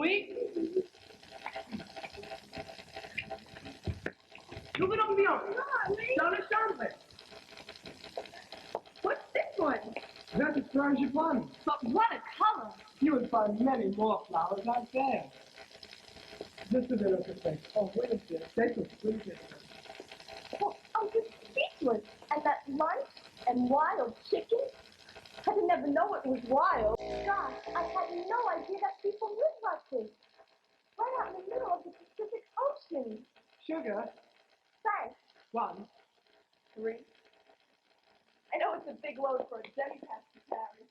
Oui. N'ouvrons bien. Dans la chambre. What's this one? That's a frangipane. But what a color! You will find many more flowers out there. Just a little bit. Oh, wait a minute. Take a sweet. Oh, I was speechless. And that lunch and wild chicken? I didn't ever know it was wild. Gosh, I had no idea that people live like this. Right out in the middle of the Pacific Ocean. Sugar. Thanks. 1. 3. I know it's a big load for a demi-tax to carry.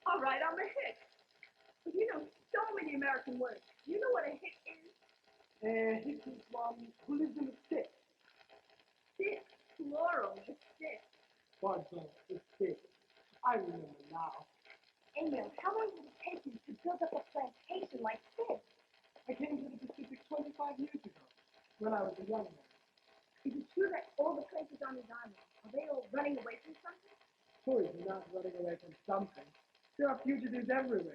All right, I'm a hick. But you know so many American words. You know what a hick is? This is one who lives in the sticks. Sticks, plural, the sticks. Pardon, the sticks. I remember now. Emil, how long did it take you to build up a plantation like this? I came to the Pacific 25 years ago, when I was a young man. Is it true that all the places on this island, are they all running away from something? Who is not running away from something? There are fugitives everywhere.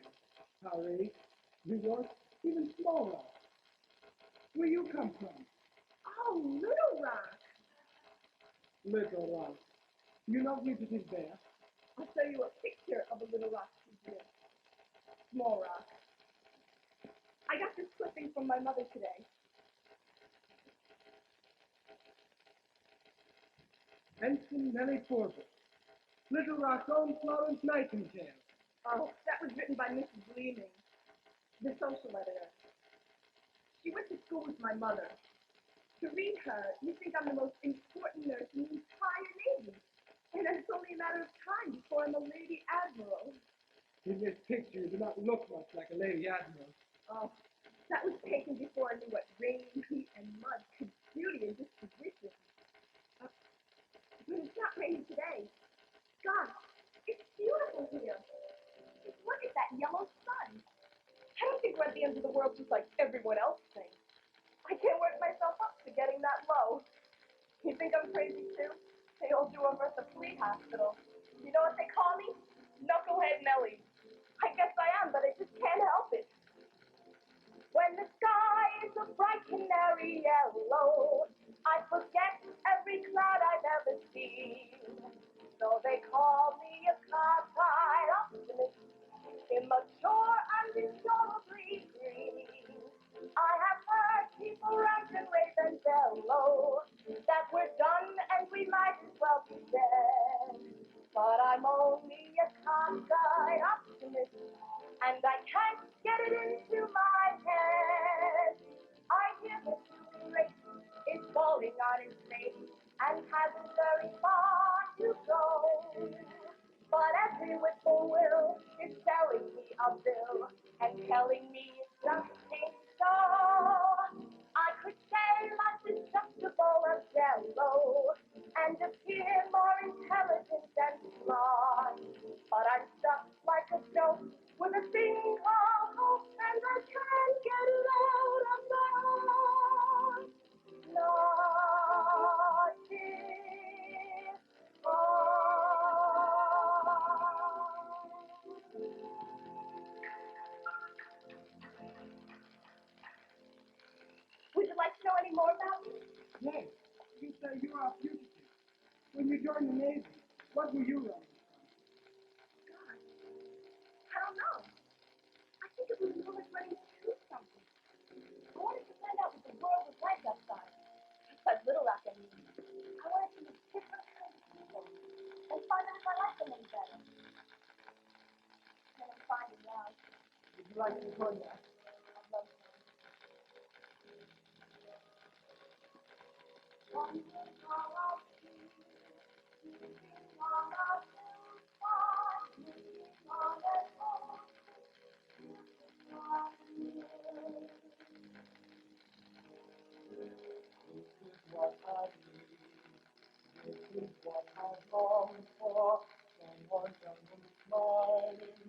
Paris, New York, even Small Rock. Where you come from? Oh, Little Rock. Little Rock. You know fugitives there? I'll show you a picture of a Little Rock fugitive. Small Rock. I got this clipping from my mother today. Ensign Nellie Porter. Little Rock's own Florence Nightingale. Oh, that was written by Mrs. Leeming, the social editor. She went to school with my mother. To read her, you think I'm the most important nurse in the entire Navy. And it's only a matter of time before I'm a Lady Admiral. In this picture, you do not look much like a Lady Admiral. Oh, that was taken before I knew what rain, heat, and mud could do to your disposition. But it's not raining today. God, it's beautiful here. Just look at that yellow sun. I don't think we're at the end of the world just like everyone else thinks. I can't work myself up to getting that low. You think I'm crazy too? They all do over at the Fleet Hospital. You know what they call me? Knucklehead Nellie. I guess I am, but I just can't help it. When the sky is a bright canary yellow, I forget every cloud I've ever seen. So they call me a cockeyed optimist, immature and incurably green. I have heard people rant and rave and bellow that we're done and we might as well be dead. But I'm only a cockeyed optimist, and I can't get it into my head. I hear the human race is falling on its face and hasn't very far to go. But every whippoorwill is selling me a bill and telling me it just ain't so. I could say life is just a bowl of jello and appear more intelligent and smart. But I'm stuck like a joke with a thing called hope, and I can't get it out of my heart. Not this Would you like to know any more about me? Yes, you say you are a fugitive. When you joined the Navy, what were you running from? God, I don't know. I think it was more like running to something. I wanted to find out what the world was like outside. Outside Little Rock, I mean. I wanted to meet different kinds of people and find out if I liked them any better. And I'm finding out. Would you like to join that? I'd love to. One day I'll see, sitting on a hillside, looking on a home. This is what I need. This is what I long for. Someone young and smiling,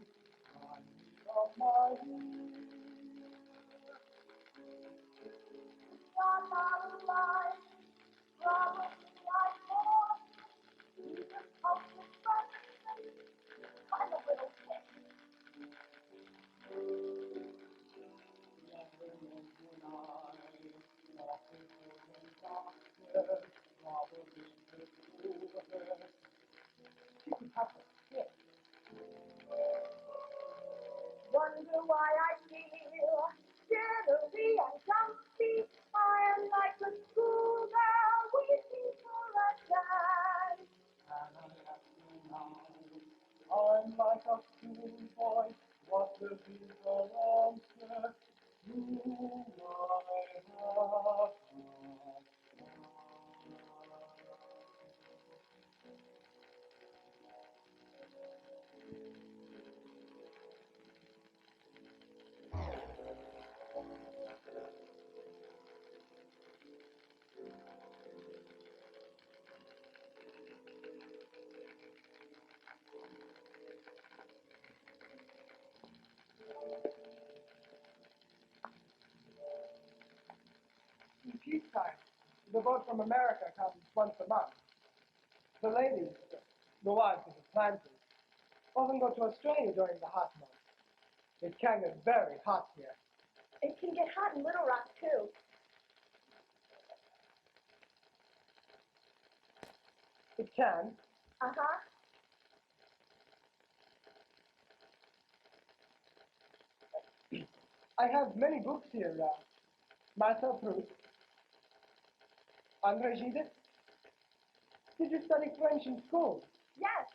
on me of my youth. You're not alive, probably I'm more. You just hope to find I'm a little sick. In peacetime, the boat from America comes once a month. The ladies, the wives of the planters, often go to Australia during the hot months. It can get very hot here. It can get hot in Little Rock, too. It can. Uh-huh. I have many books here. Marcel Proust, André Gide. Did you study French in school? Yes.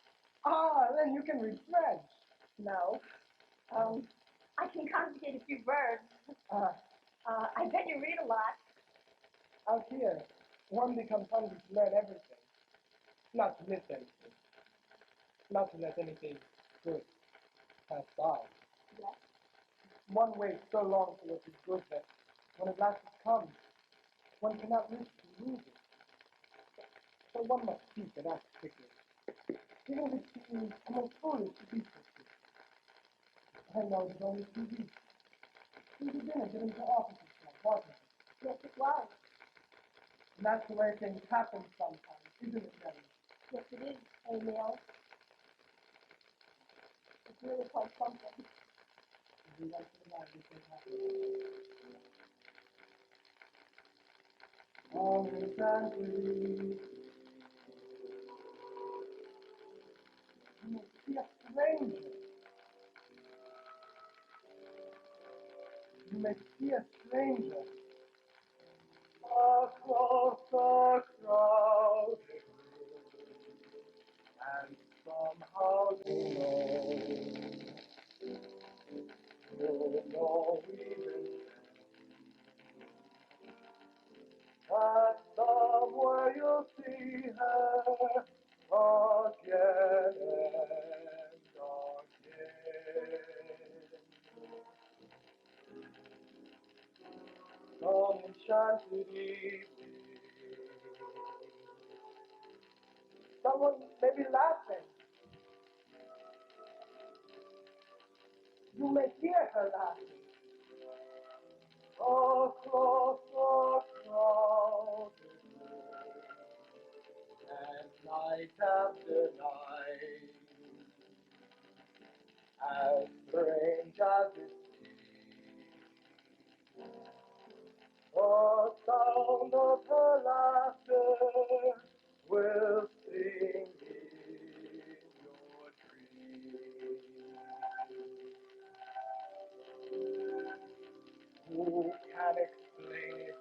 Ah, then you can read French. No. I can conjugate a few verbs. Ah, I bet you read a lot. out here, one becomes hungry to learn everything. Not to miss anything. Not to let anything good pass by. Yes. One waits so long for what is good that when at last it comes, one cannot risk to lose it. So one must speak and act quickly. Even if it seems almost foolish to be so quick. I know it was only 2 weeks. Since the dinner getting to offices club, wasn't it? Yes, it was. And that's the way things happen sometimes, isn't it, Nellie? Yes, it is, Emil. It's really quite something. Every once in a while these things happen. Long and sadly, you may see a stranger. You may see a stranger across the crowded room, and somehow you know even that somewhere you'll see her again and again. Some enchanted evening, someone may be laughing. You may hear her laughing. Across the crowded room, and night after night, as strange as it seems, the sound of her laughter will sing in your dreams. Who can explain it?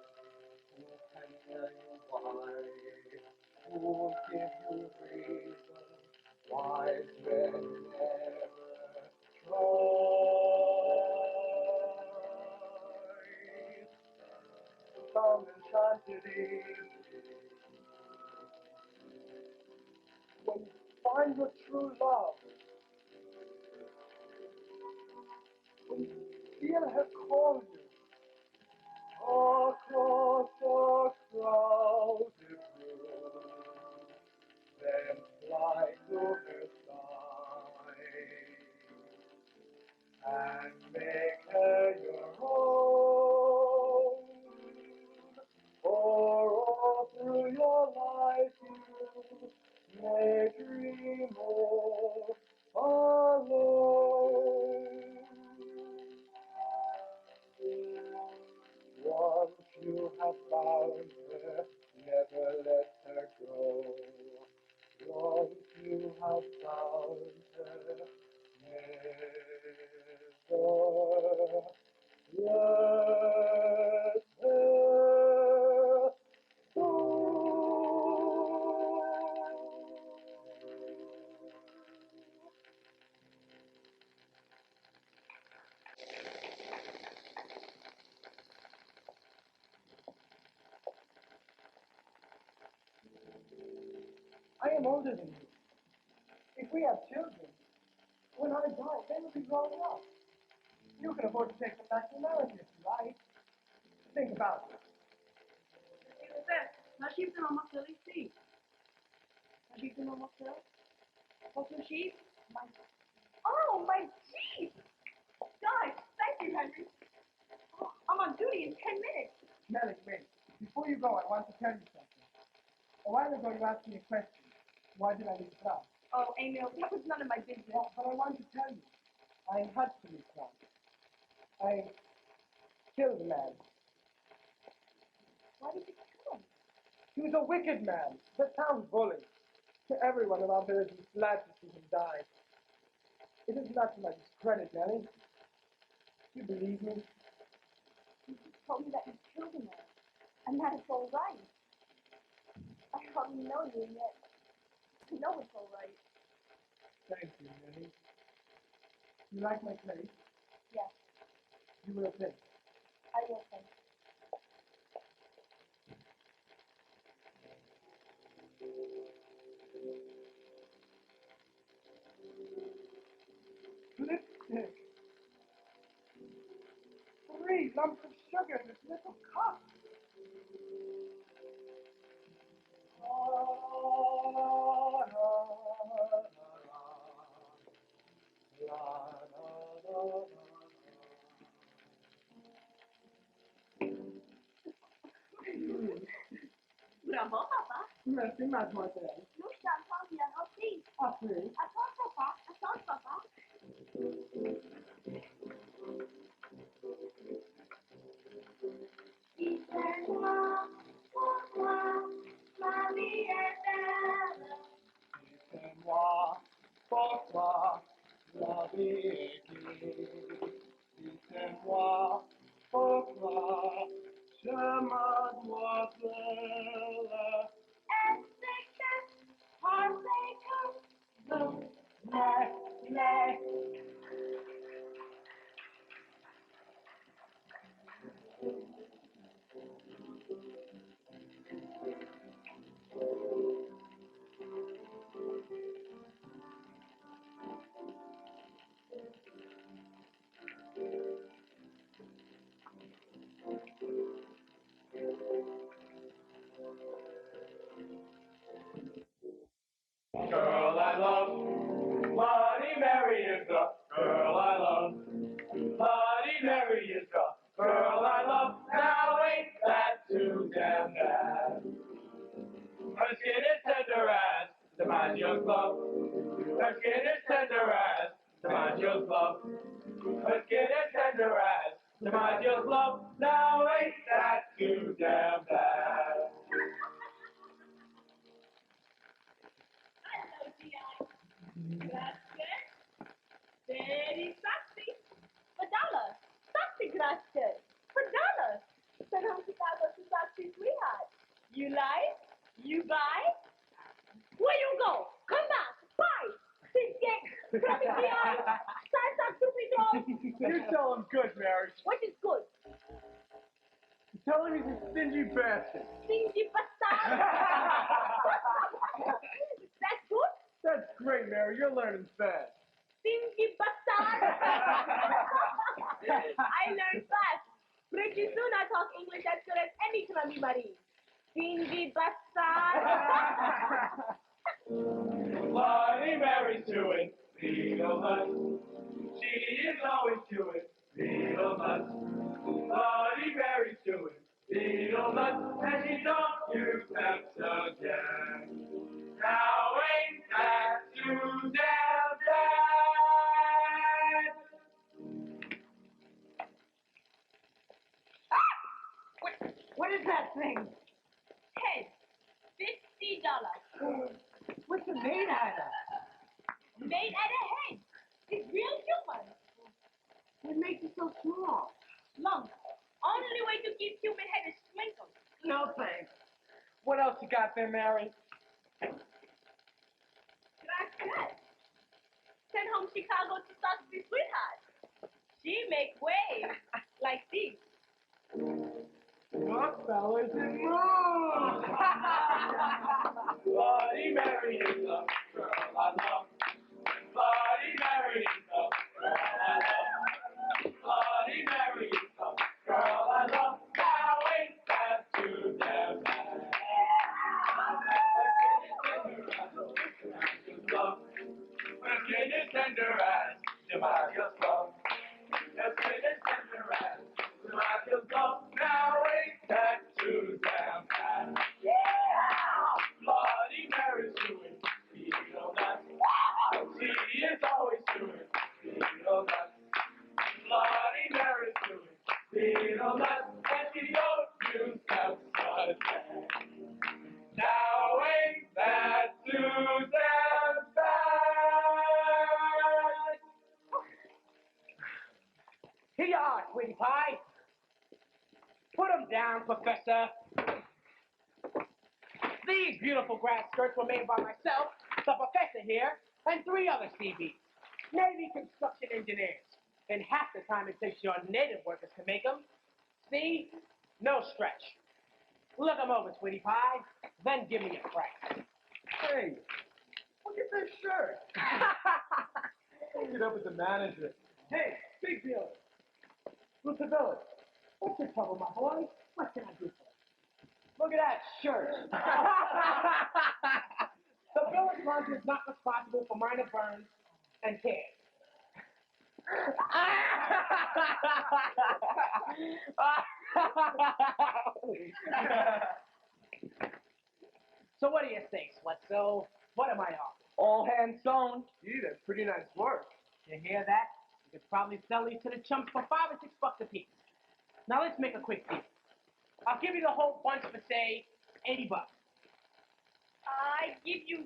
Who can tell you why? Who will give you reason why men never try? Some enchanted evening, when you find your true love, when you feel her call you across the crowded room, then fly to her side and make her your own. For all through your life you may dream more alone. Once you have found her, never let her go. Once you have found her, never let her go. I am older than you. If we have children, when I die, they will be grown up. You can afford to take them back to America if you like. Think about it. La sheep's almost really sweet. La sheep's almost really. What's your sheep? Oh, my Jeep! Gosh, thank you, Henry. Oh, I'm on duty in 10 minutes. Nellie, wait. Before you go, I want to tell you something. A while ago, you asked me a question. Why did I leave class? Oh, Emil, that was none of my business. Well, but I want to tell you. I had to leave class. I killed a man. Why did you kill him? He was a wicked man. The town bully. Everyone in our village was glad to see him die. It is not to my discredit, Nellie. Do you believe me? You just told me that you killed a man, and that it's all right. I hardly know you, and yet I know it's all right. Thank you, Nellie. You like my place? Yes, You will play. I will think. Lipstick. 3 lumps of sugar in this little cup. Bravo, papa. Merci, mademoiselle. Nous chantons bien aussi. Après, Attends, papa. Attends, papa. Dis-moi, pourquoi ma vie est belle? dites-moi pourquoi la vie est gay. Dites-moi pourquoi je mademoiselle. Girl I love, Bloody Mary is the girl I love. Bloody Mary is the girl I love. Now ain't that too damn bad? Her skin is tender as DiMaggio's glove. Her skin is tender as DiMaggio's glove. Her skin is tender as DiMaggio's glove. Now ain't that too damn bad? Hello, G.I. Grazie. Very sexy. $1. Sexy, grazie. $1. Said home Chicago to sexy sweetheart. You like? You buy? Where you go? Come back. Bye. Get. Come G.I. Size up to me, dog. You tell him good, Mary. What is good? Tell him he's a stingy bastard. Stingy bastard. That's good? That's great, Mary. You're learning fast. Stingy bastard. I learned fast. Pretty soon I talk English as good as any Clammy Marie. Stingy bastard. Bloody Mary's chewing beetle nuts. She is always chewing beetle nuts. Bloody Mary's chewing beetle nuts, and she don't use Pepsi-Gen. Now ain't that too damn bad? What is that thing? Head. $50. What's it made out of? Made out of head. It's real human. What makes it so small? Long. Only way to keep human head is twinkle. No thanks. What else you got there, Mary? Gracias. Send home Chicago to Sexy Sweetheart. She make waves like this. What fellas and moves? Bloody Mary is the girl I love. Bloody Mary is the girl I love. Bloody Mary is the girl I love. Now ain't that too damn bad? Her skin is tender as DiMaggio's glove. Her skin is tender as DiMaggio's glove. Now ain't that too damn down, Professor. These beautiful grass skirts were made by myself, the professor here, and 3 other CVs, Navy construction engineers. In half the time it takes your native workers to make them. See? No stretch. Look them over, sweetie pie, then give me a price. Hey, look at this shirt. Hook it up with the manager. Hey, big deal. Lucavilla, what's your trouble, my boy? What can I do for you? Look at that shirt. The village lunch is not responsible for minor burns and tears. So what do you think, Sweatso? What am I on? All hands sewn. Gee, that's pretty nice work. You hear that? You could probably sell these to the chumps for $5 or $6 a piece. Now let's make a quick deal. I'll give you the whole bunch for say $80. I give you $10.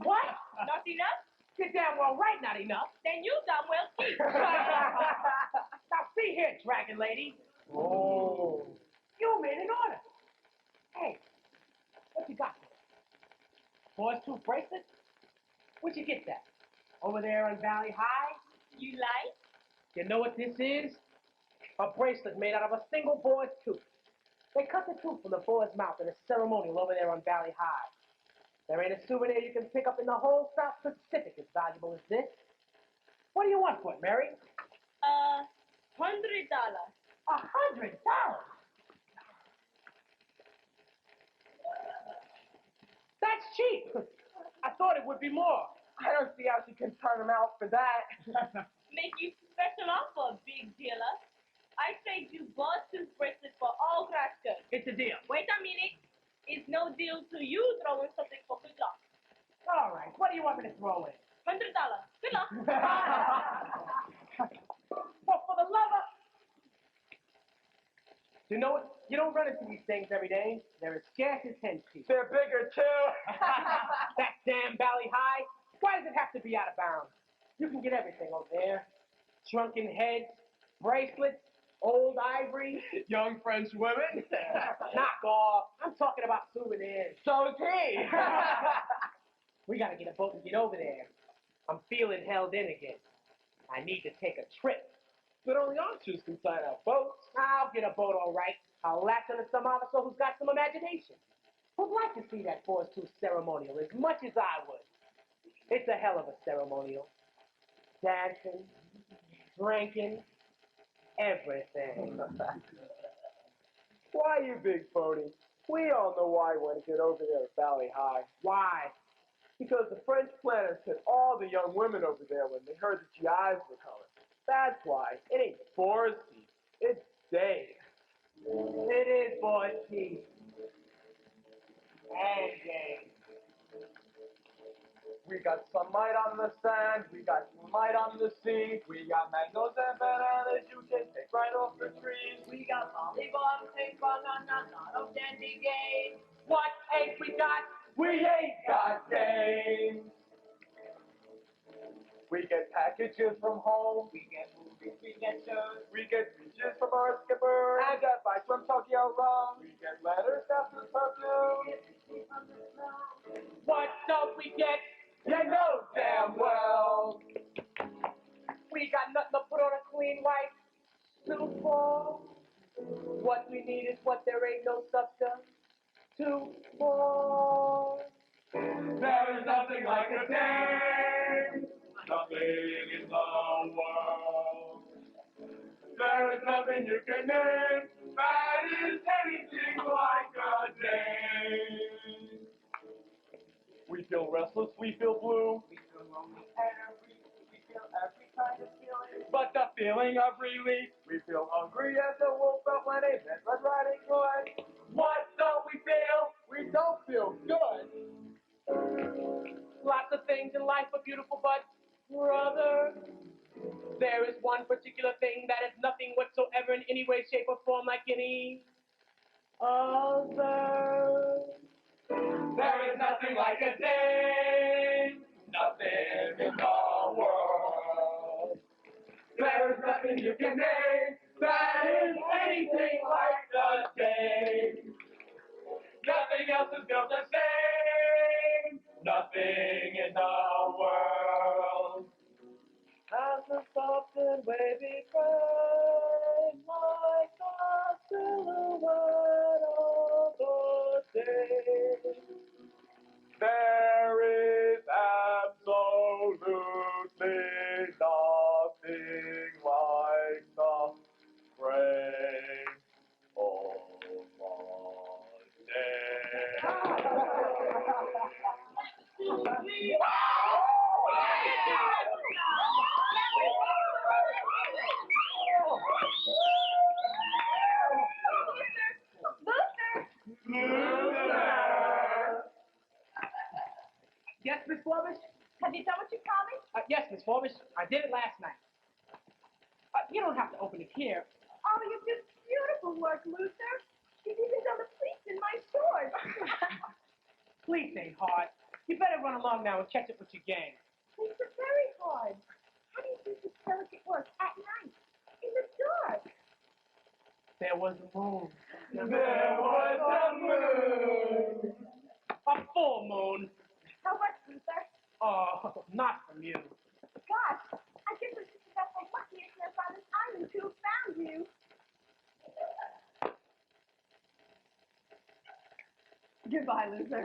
What? Not enough? You're damn well right, not enough. Then you damn well keep. Now see here, Dragon Lady. Oh. You made an order. Hey, what you got there? Boy's tooth bracelet? Where'd you get that? Over there on Valley High? You like? You know what this is? A bracelet made out of a single boar's tooth. They cut the tooth from the boar's mouth in a ceremonial over there on Valley High. There ain't a souvenir you can pick up in the whole South Pacific as valuable as this. What do you want for it, Mary? $100. $100? That's cheap. I thought it would be more. I don't see how she can turn him out for that. Make you special offer, big dealer. I trade you both tooth bracelets for all grass skirts. It's a deal. Wait a minute. It's no deal to you throwing something for good luck. All right. What do you want me to throw in? $100. Good luck. Well, for the love of... You know what? You don't run into these things every day. They're as scarce as hen's teeth. They're bigger, too. That damn Valley High. Why does it have to be out of bounds? You can get everything over there. Shrunken heads, bracelets, old ivory. Young French women. Knock off. I'm talking about souvenirs. So is he. We gotta get a boat and get over there. I'm feeling held in again. I need to take a trip. But only archers can sign out boats. I'll get a boat all right. I'll latch onto some officer who's got some imagination. Who'd like to see that Force 2 ceremonial as much as I would. It's a hell of a ceremonial. Dancing, drinking, everything. Why, you big phony? We all know why you want to get over there at Valley High. Why? Because the French planners sent all the young women over there when they heard the GIs were coming. That's why. It ain't Boris Pete. It's Dave. It is Boris Pete. And Dave. We got sunlight on the sand, we got moonlight on the sea, we got mangoes and bananas you can take right off the trees. We got lollipops and bananas, not of candy game. What ain't we got? We ain't got games. We get packages from home, We get movies, we get shows. we get speeches from our skipper, and advice from Tokyo Rum. We get letters after perfume. What don't we get? You know damn well. We got nothing to put on a clean white suit for. What we need is what there ain't no substitute for. There is nothing like a dame, nothing in the world. There is nothing you can name that is anything like a dame. We feel restless, we feel blue, We feel lonely we feel every kind of feeling. but the feeling of relief. We feel hungry as a wolf felt when he met Red Riding Hood. What don't we feel? We don't feel good. Lots of things in life are beautiful, but brother, there is one particular thing that is nothing whatsoever in any way, shape, or form like any other. There is nothing like a dame, nothing in the world. There is nothing you can name that is anything like the is built the same. Nothing in the world has a soft and wavy frame like the silhouette of the day. There is absolutely nothing like the frame of a day. Yes, Miss Forbish? Have you done what you promised? Yes, Miss Forbish. I did it last night. You don't have to open it here. Oh, you did beautiful work, Luther. You've even done the pleats in my shorts. Please ain't hard. You better run along now and catch up with your gang. Pleats are very hard. How do you do this delicate work at night, in the dark? There was a moon. There was a moon. A full moon. How much, Luther? Oh, not from you. Gosh, I guess I should have got so lucky as to have found this island to have found you. Goodbye, Luther.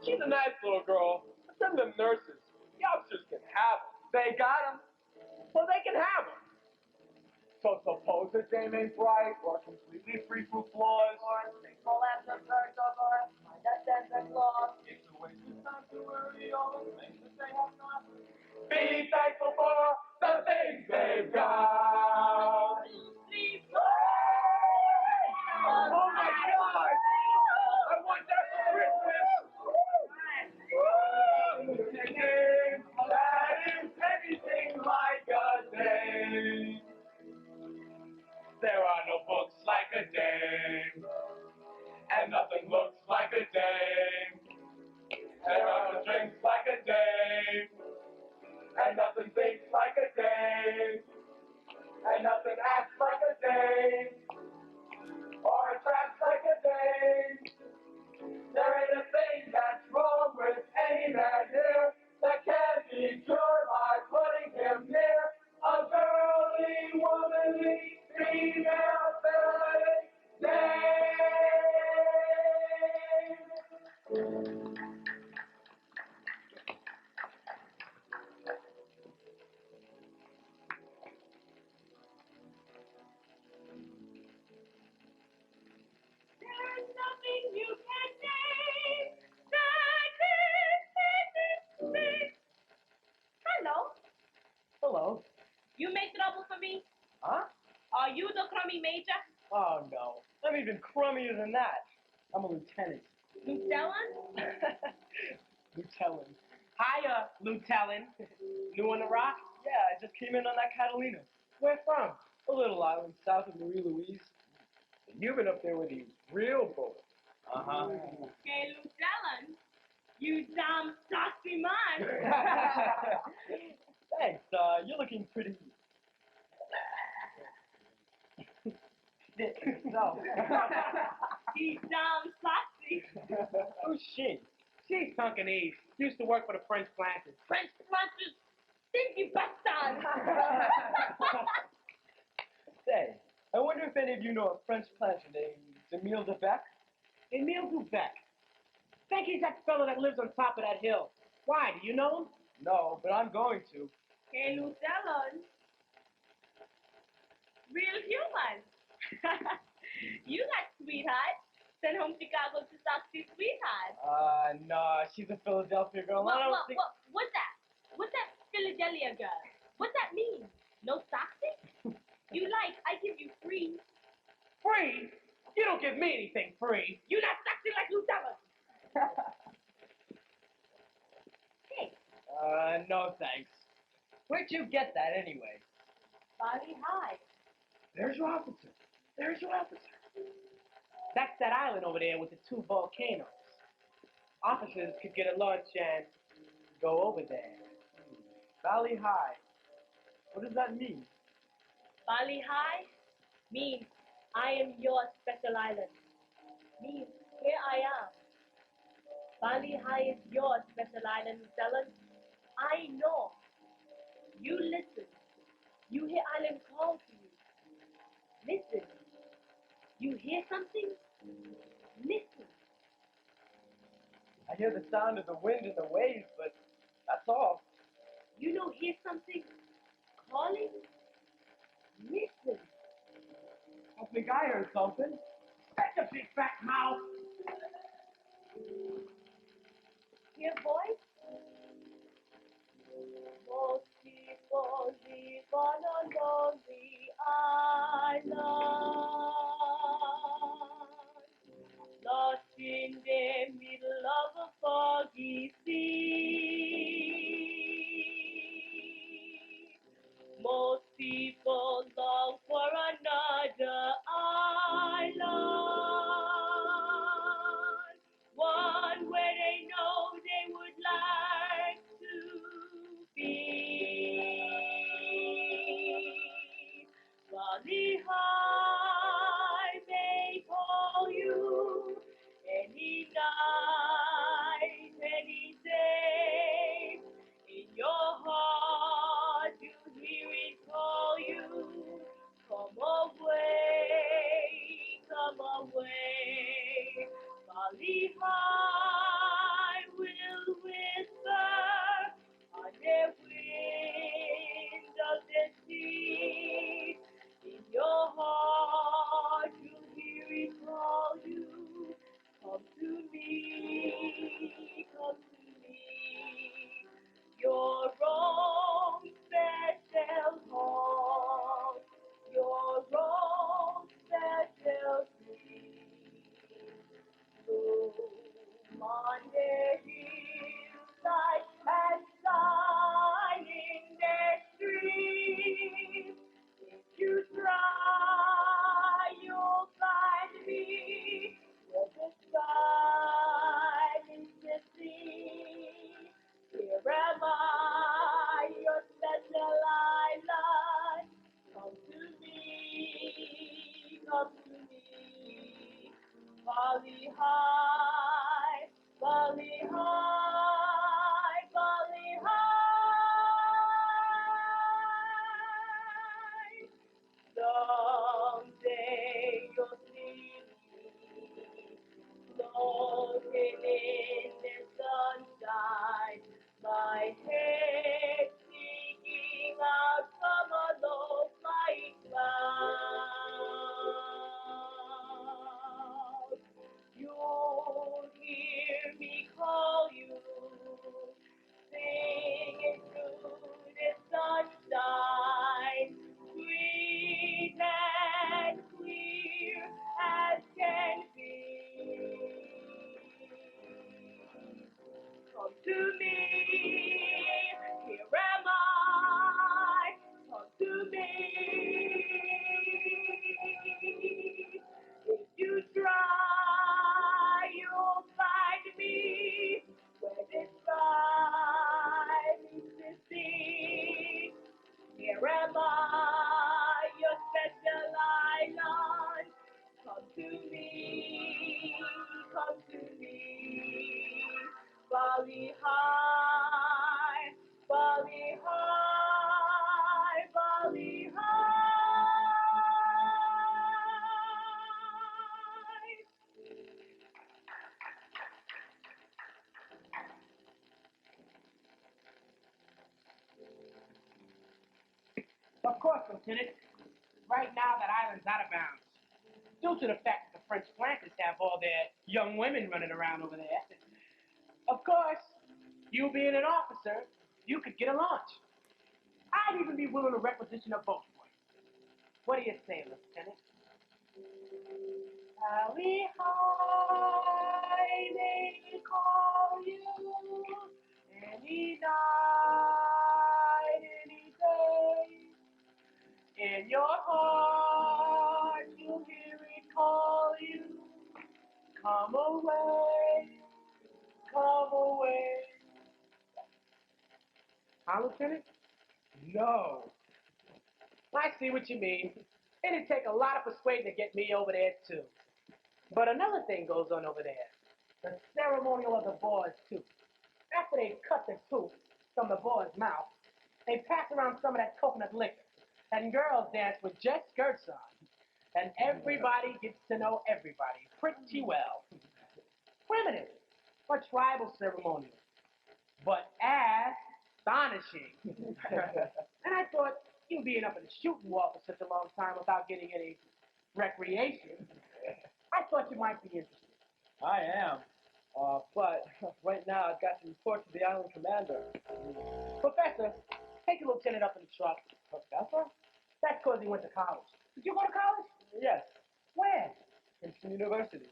She's a nice little girl. But them nurses, the officers can have her. They got them, so they can have her. So suppose that dame ain't bright or completely free from flaws. Or single as a bird over my death and lost. It's a waste of time to worry all the things that they have not. Be thankful for the things they've got. Oh my God! I want that for Christmas! A game that is anything like a day. There are no books like a dame, and nothing looks like a dame. There are no drinks like a dame, and nothing thinks like a dame, and nothing acts like a dame, or attracts like a dame. There ain't a thing that's wrong with any man here that can be cured by putting him near a girly, womanly, female, feminine dame. There's nothing you can name that can make. Hello. Hello. You make trouble for me? Huh? Are you the crummy major? Oh, no. I'm even crummier than that. I'm a lieutenant. Lieutenant? Lieutenant. Hiya, Lieutenant. New on the rock? Yeah, I just came in on that Catalina. Where from? A little island south of Marie Louise. You've been up there with these real bullets. Uh-huh. Hey, Lieutenant. You damn saucy man. Thanks. You're looking pretty. No. He's damn saucy. Who's she? She's Tonkinese. Used to work for the French planters. French planters. Stinky bastard. Say, I wonder if any of you know a French planter named Emile Debec? Emile Dubec. Think he's that fellow that lives on top of that hill. Why, do you know him? No, but I'm going to. Hey, Lieutenant. Real human. You got sweetheart. Send home Chicago to saucy sweetheart. No, she's a Philadelphia girl. I don't think... What's that? What's that Philadelphia girl? What's that mean? No saucy? You like, I give you free. Free? You don't give me anything free. You not saucy like Lieutenant. Hey, No thanks. Where'd you get that anyway? body high. There's your officer. There's your officer. That's that island over there with the two volcanoes. Officers could get a lunch and go over there. Valley High. What does that mean? Bali High means I am your special island. Means here I am. Bali High is your special island, Stellan. I know. You listen. You hear island call to you. Listen. You hear something? Listen. I hear the sound of the wind and the waves, but that's all. You don't hear something calling? Listen. I think I heard something. Shut your big fat mouth. Hear voice? Most people live on a lonely island, lost in the middle of a foggy sea. Most people long for another island, one where they know they would like to be. Valley High may call you any night, any day. In your heart, you hear it call you. Come away, come away. Valley High will whisper on the wind of the sea. In your heart, you hear it call you. Come to me, come to me. Your own special home, your own special dream. Bloom on the hillside and shine in the stream. If you try, you'll find me where the sky is the sea. Here am I, your special island. Come to me, come to me. Valley High, Valley High, Valley High. Someday you'll see me floating in the sunshine, my head sticking out from a low-flying cloud. You'll hear me call you, singing through the sunshine, sweet and clear as can be. Come to me, here am I, come to me. If you try, you'll find me where the sky meets the sea. Here am I, your special island. Come to me, come to me. Valley High, Valley High, Valley High. Of course, Lieutenant. Right now, that island's out of bounds. Due to the fact that the French planters have all their young women running around over there. Of course, you being an officer, you could get a launch. I'd even be willing to requisition a boat for you. What do you say, Lieutenant? Valley High, they call you any night, any day. In your heart, you hear it call you. Come away, come away. Huh, Lieutenant? No. I see what you mean. It'd take a lot of persuading to get me over there, too. But another thing goes on over there. The ceremonial of the boar's tooth. After they cut the tooth from the boar's mouth, they pass around some of that coconut liquor. And girls dance with just skirts on. And everybody gets to know everybody pretty well. Primitive, a tribal ceremonial, but astonishing. And I thought, you being up in the shooting wall for such a long time without getting any recreation, I thought you might be interested. I am. But right now I've got to report to the island commander. Professor, take the lieutenant up in the truck. Professor? That's because he went to college. Did you go to college? Yes, Where? Princeton University.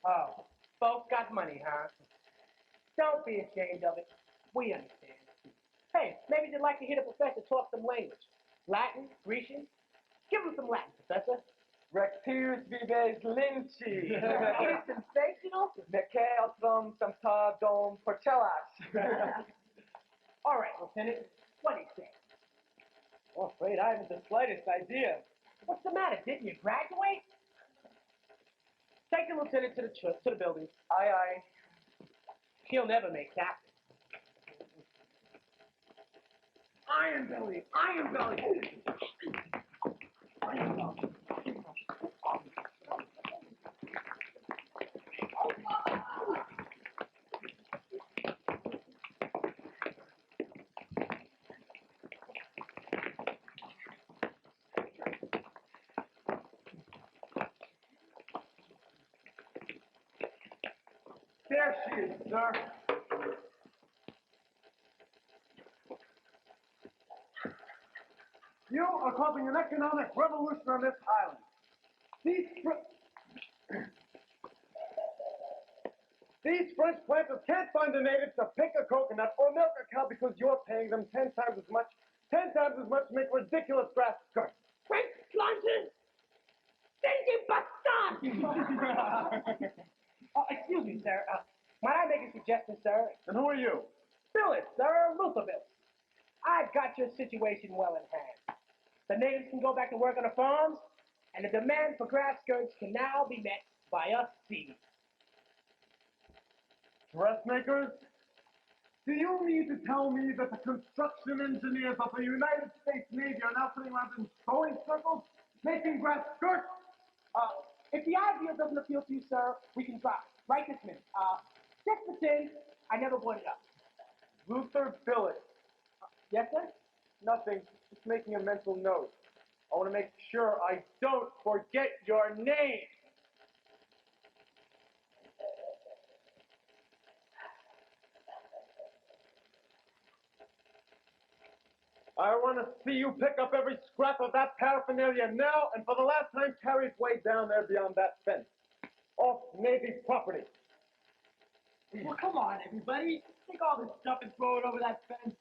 Oh, folks got money, huh? Don't be ashamed of it. We understand. Hey, maybe you'd like to hear the professor talk some language. Latin, Grecian. Give him some Latin, Professor. Rectius vives linci. It is sensational. Neke altrum sancta dom porcellas. All right, Lieutenant. What do you say? I'm afraid I haven't the slightest idea. What's the matter? Didn't you graduate? Take the lieutenant to the building. Aye, aye. He'll never make captain. Iron Belly! Iron Belly! Iron Belly! There she is, sir. You are causing an economic revolution on this island. These French planters can't find the natives to pick a coconut or milk a cow because you're paying them 10 times as much to make ridiculous grass skirts. French planters! Stingy bastard! Excuse me, sir. Might I make a suggestion, sir? And who are you? Phyllis, sir. Luther Phyllis. I've got your situation well in hand. The natives can go back to work on the farms, and the demand for grass skirts can now be met by us seeds. Dressmakers? Do you mean to tell me that the construction engineers of the United States Navy are now sitting around in sewing circles making grass skirts? If the idea doesn't appeal to you, sir, we can drop it right this minute. Just pretend I never brought it up. Luther Phillips. Yes, sir? Nothing. Just making a mental note. I want to make sure I don't forget your name. I want to see you pick up every scrap of that paraphernalia now and for the last time carry its way down there beyond that fence. Off Navy property. Well, come on, everybody. Take all this stuff and throw it over that fence.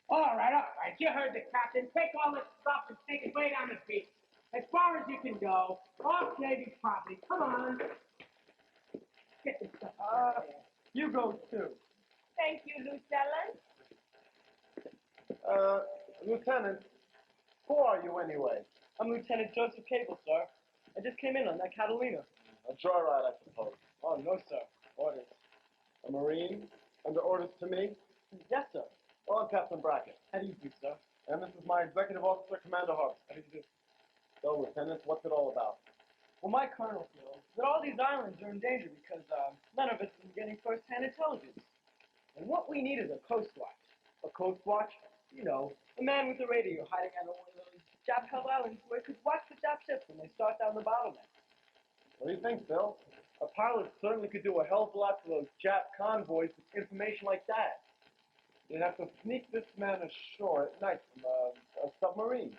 All right. You heard the captain. Take all this stuff and take it way down the beach. As far as you can go. Off Navy property. Come on. Get this stuff out of here. You go too. Thank you, Lieutenant. Lieutenant, who are you anyway? I'm Lieutenant Joseph Cable, sir. I just came in on that Catalina. A joyride, I suppose. Oh, no, sir. Orders. A Marine? Under orders to me? Yes, sir. Well, I'm Captain Brackett. How do you do, sir? And this is my Executive Officer, Commander Hart. How do you do? So, Lieutenant, what's it all about? Well, my colonel feels that all these islands are in danger because none of us is getting first-hand intelligence. And what we need is a coast watch. A Coast Watch? You know, a man with a radio hiding out on one of those Jap-held islands where he could watch the Jap ships when they start down the bottleneck. What do you think, Phil? A pilot certainly could do a hell of a lot for those Jap convoys with information like that. You'd have to sneak this man ashore at night from a submarine.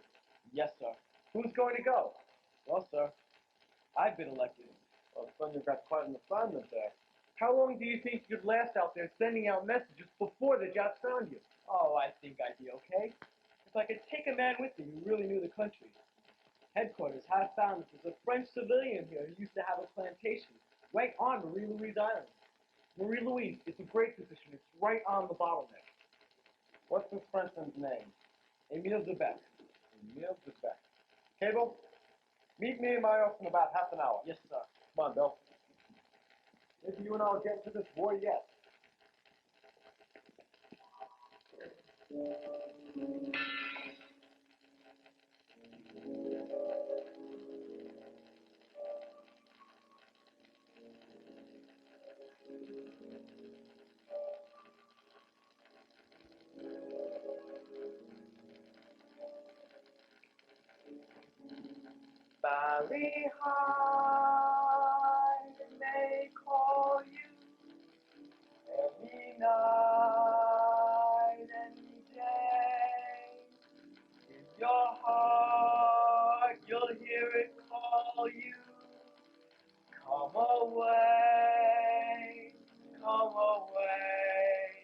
Yes, sir. Who's going to go? Well, sir, I've been elected. Well, son, you've got quite an assignment there. How long do you think you'd last out there sending out messages before the Japs found you? Oh, I think I'd be okay. If I could take a man with me who really knew the country. Headquarters have found that there's a French civilian here who used to have a plantation right on Marie Louise Island. Marie Louise, it's a great position. It's right on the bottleneck. What's this Frenchman's name? Emile Debec. Emile Debec. Cable, meet me in my office in about half an hour. Yes, sir. Come on, Bill. Maybe you and I will get to this war yet. Valley High, they call you every night, any day. In your heart, you'll hear it call you. Come away, come away.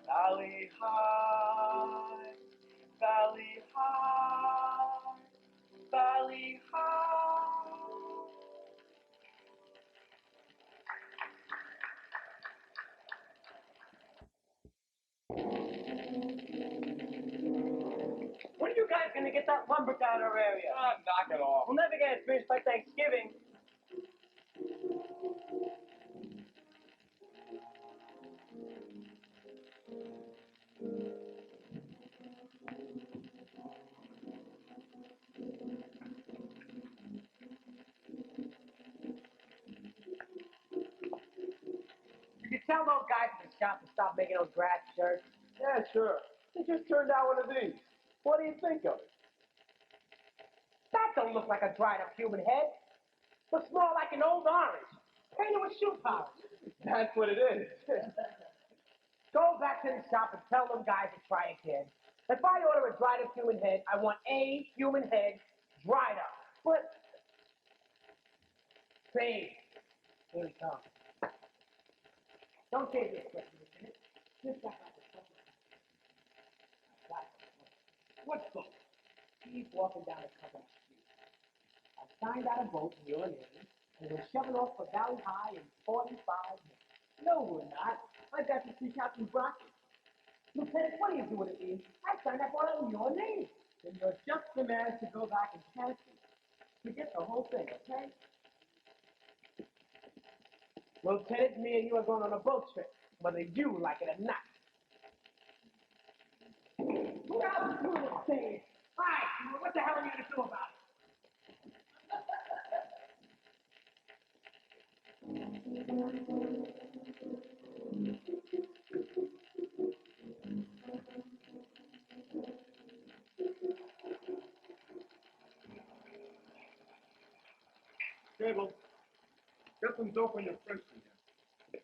Valley High, Valley High, Valley High. When are you guys gonna get that lumber down our area? Knock it off. We'll never get it finished by Thanksgiving. You can tell those guys in the shop to stop making those grass shirts. Yeah, sure. They just turned out one of these. What do you think of it? That don't look like a dried up human head. Looks more like an old orange. Painted with shoe polish. That's what it is. Go back to the shop and tell them guys to try again. If I order a dried up human head, I want a human head dried up. But, babe, here he comes. Don't take this question, Lieutenant. Just back out the phone. What book? He's walking down a company street. I signed out a boat in your name, and we're shoving off for Valley High in 45 minutes. No, we're not. I got to see Captain Brockett. Lieutenant, what are you doing to me? I signed that boat in your name. Then you're just the man to go back and cancel. Forget the whole thing, okay? Lieutenant, me and you are going on a boat trip, whether you like it or not. Who else is doing this thing? All right, what the hell are you going to do about it? Cable, get some dope on your Frenchman here.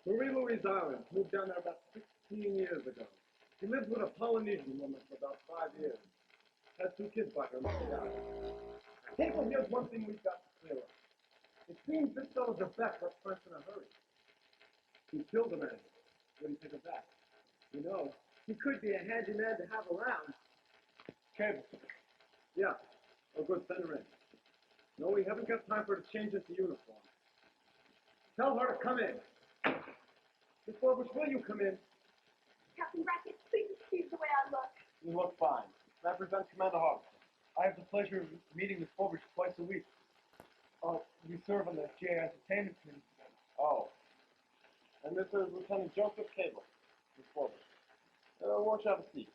Marie Louise Island moved down there about 16 years ago. She lived with a Polynesian woman for about 5 years. Had 2 kids by her and she died. Cable, here's one thing we've got to clear up. It seems this fellow's a bet left French in a hurry. He killed a man. What do you think of that? You know, he could be a handy man to have around. Cable. Yeah. Oh, good, send her in. No, we haven't got time for her to change into uniform. Tell her to come in. Miss Forbes, will you come in? Captain Brackett, please excuse the way I look. You look fine. Represent Commander Harbison. I have the pleasure of meeting Miss Forbes twice a week. We serve on the GA Entertainment Committee. Oh. And this is Lieutenant Joseph Cable. Miss Forbes. Won't you have a seat?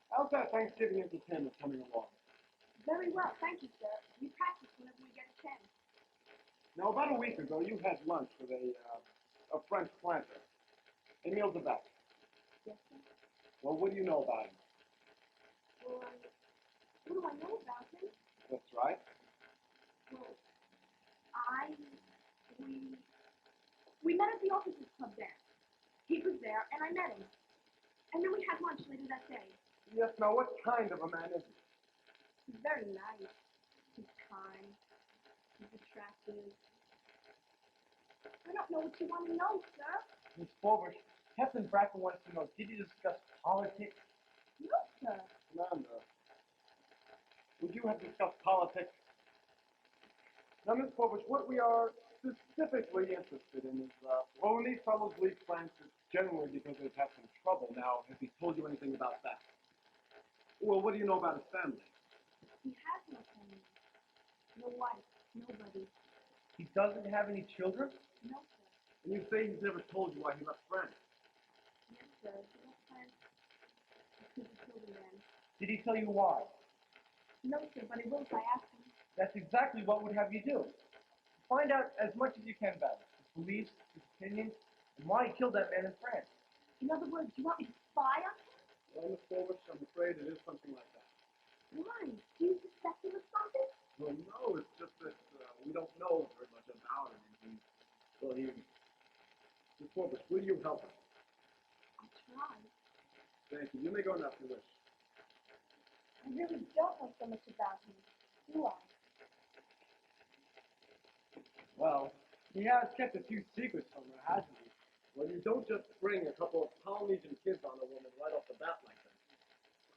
How's that Thanksgiving entertainment coming along? Very well, thank you, sir. We practice whenever we get a chance. Now, about a week ago, you had lunch with a French planter, Emile Debec. Yes, sir. Well, what do you know about him? Well, what do I know about him? That's right. Well, we met at the officers' club there. He was there, and I met him. And then we had lunch later that day. Yes, now, what kind of a man is he? He's very nice. He's kind. He's attractive. I don't know what you want to know, sir. Miss Forbes, Captain Brackett wants to know, did you discuss politics? No, sir. Commander, would you have discussed politics? Now, Miss Povich, what we are specifically interested in is, well, when these fellows leave France, it's generally because they've had some trouble. Now, has he told you anything about that? Well, what do you know about his family? He has no family. No wife. Nobody. He doesn't have any children? No, sir. And you say he's never told you why he left France? Yes, sir. He left France because he killed a man. Did he tell you why? No, sir, but I will if I ask him. That's exactly what would have you do. Find out as much as you can about him, his beliefs, his opinions, and why he killed that man in France. In other words, you want me to spy on him? Well, Miss Povich, I'm afraid it is something like that. Why? Do you suspect him of something? Well, no, it's just that we don't know very much about him. And Miss Povich, will you help us? I'll try. Thank you. You may go now if you wish. I really don't know so much about him, do I? Well, he has kept a few secrets from her, hasn't he? Well, you don't just bring a couple of Polynesian kids on a woman right off the bat like that.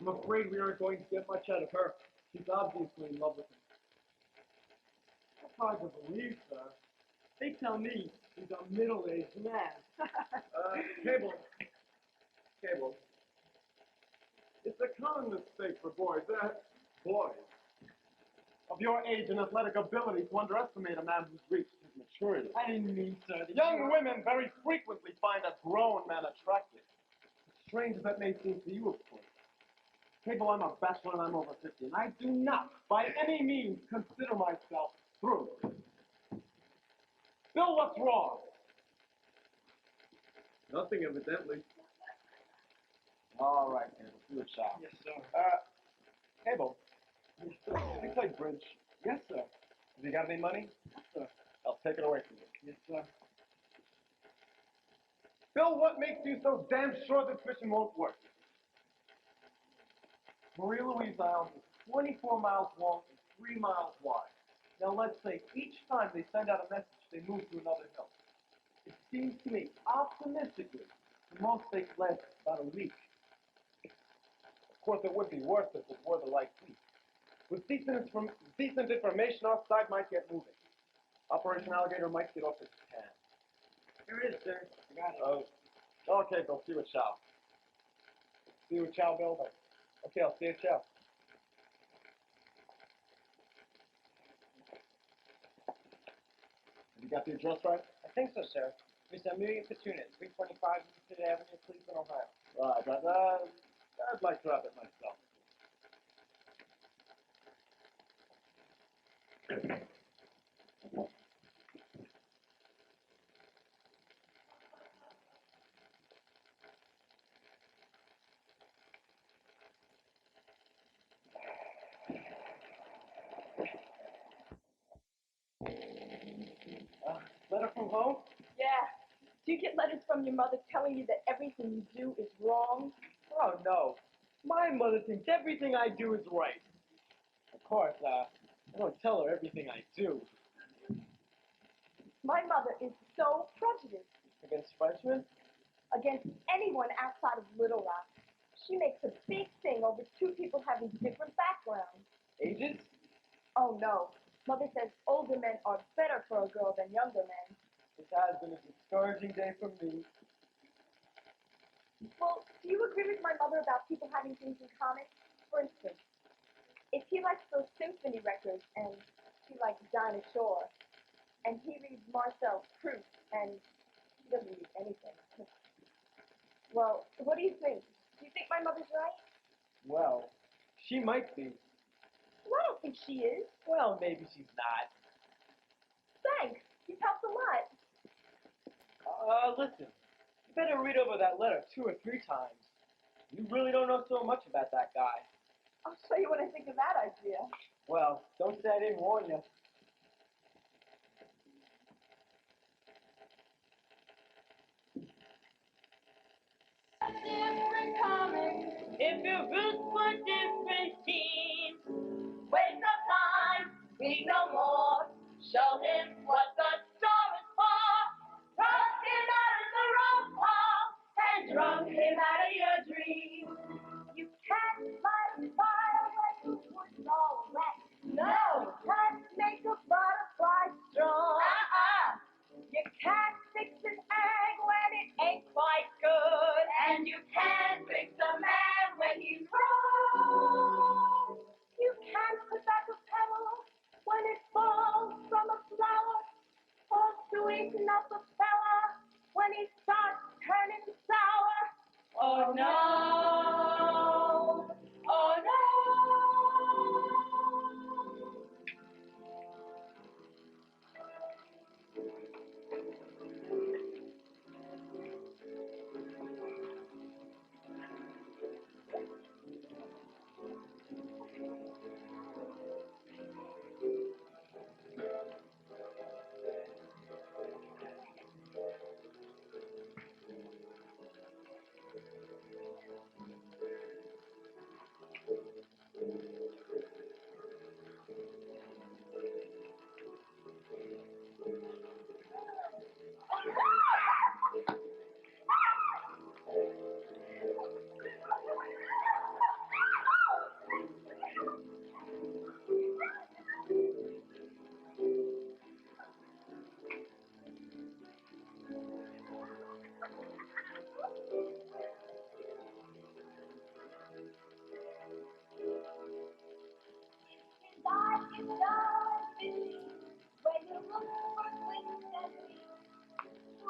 I'm afraid we aren't going to get much out of her. She's obviously in love with him. That's hard to believe, sir. They tell me he's a middle-aged man. Cable. Cable. It's a common mistake for boys, of your age and athletic ability to underestimate a man who's reached his maturity. I didn't mean, sir, that Young women very frequently find a grown man attractive. Strange as that may seem to you, of course. Cable, I'm a bachelor and I'm over 50, and I do not, by any means, consider myself through. Bill, what's wrong? Nothing, evidently. All right, Cable, do a shot. Yes, sir. Cable, you play bridge. Yes, sir. Have you got any money? Yes, sir. I'll take it away from you. Yes, sir. Bill, what makes you so damn sure this mission won't work? Marie Louise Island is 24 miles long and 3 miles wide. Now let's say each time they send out a message, they move to another hill. It seems to me, optimistically, the most they last about a week. Of course, it would be worse if it were the light fleet. With decent information, our side might get moving. Operation Alligator might get off its pan. Here it is, sir. I got it. Okay, Bill, see you at Chow. See you at Chow, Bill? Okay, I'll see you at Chow. Have you got the address right? I think so, sir. Miss Amelia Petuna, 325 Euclid Avenue, Cleveland, Ohio. Right, but I'd like to have it myself. Letter from home? Yeah. Do you get letters from your mother telling you that everything you do is wrong? Oh, no. My mother thinks everything I do is right. Of course, I don't tell her everything I do. My mother is so prejudiced Against Frenchmen? against anyone outside of Little Rock. She makes a big thing over two people having different backgrounds. Agents? Oh no. Mother says older men are better for a girl than younger men. This has been a discouraging day for me. Well, do you agree with my mother about people having things in common? For instance, if he likes those symphony records and she likes Dinah Shore, and he reads Marcel Proust and she doesn't read anything. Well, what do you think? Do you think my mother's right? Well, she might be. Well, I don't think she is. Well, maybe she's not. Thanks. You've helped a lot. Listen. You better read over that letter 2 or 3 times. You really don't know so much about that guy. I'll show you what I think of that idea. Well, don't say I didn't warn you. Different comics, if your roots were different teams. Waste of time, read no more. Show him what the store is for. Thrust him out of the rope hall and drug him out of your dreams. You can't light a fire when the wood's all wet. No, you can't make a butterfly chasing up a fella when he starts turning sour. Oh no, oh no.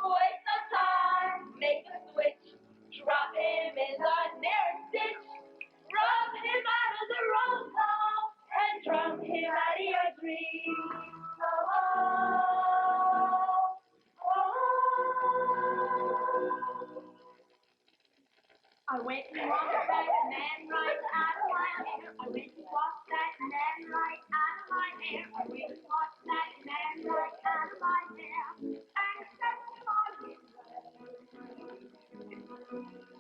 Waste of time, make a switch, drop him in the nearest ditch, rub him out of the road now, and drum him out of your dreams. Oh, oh, oh. I went and walked that man right out of my hair. I went and walked that man right out of my hair. I went and walked that man right out of my hair. And set him on his way.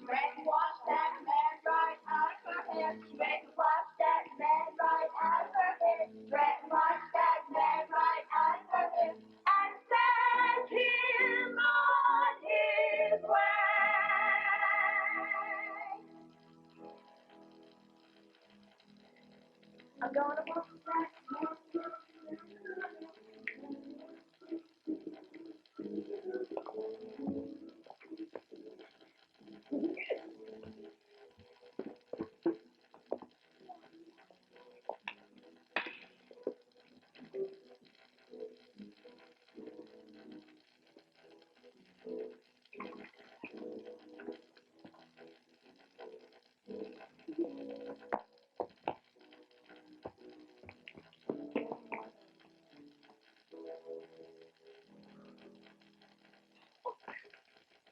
Went and washed that man right out of her hair. Went and washed that man right out of her hair. Went and washed that man right out of her hair. And sent him on his way. I'm gonna walk that man.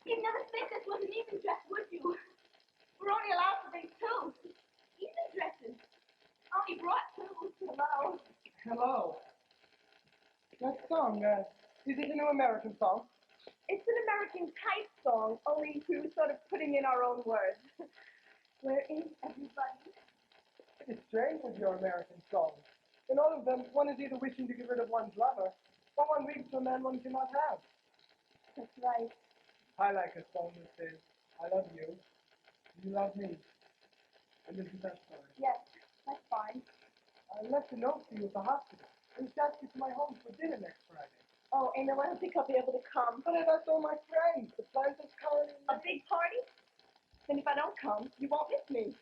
You'd never think this was an evening dress, would you? We're only allowed to bring two. Evening dresses. Only brought two. Hello. Hello. That song, is it a new American song? It's an American type song, only we're sort of putting in our own words. Where is everybody? It's strange with your American songs. In all of them, one is either wishing to get rid of one's lover, or one weeps for a man one cannot have. That's right. I like a song that says, I love you, you love me. And this is that story. Yes, that's fine. I left a note for you at the hospital. I was asked you to my home for dinner next Friday. Oh, Emil, I don't think I'll be able to come. But I asked all my friends. The plans are currently A big party? Then if I don't come, you won't miss me.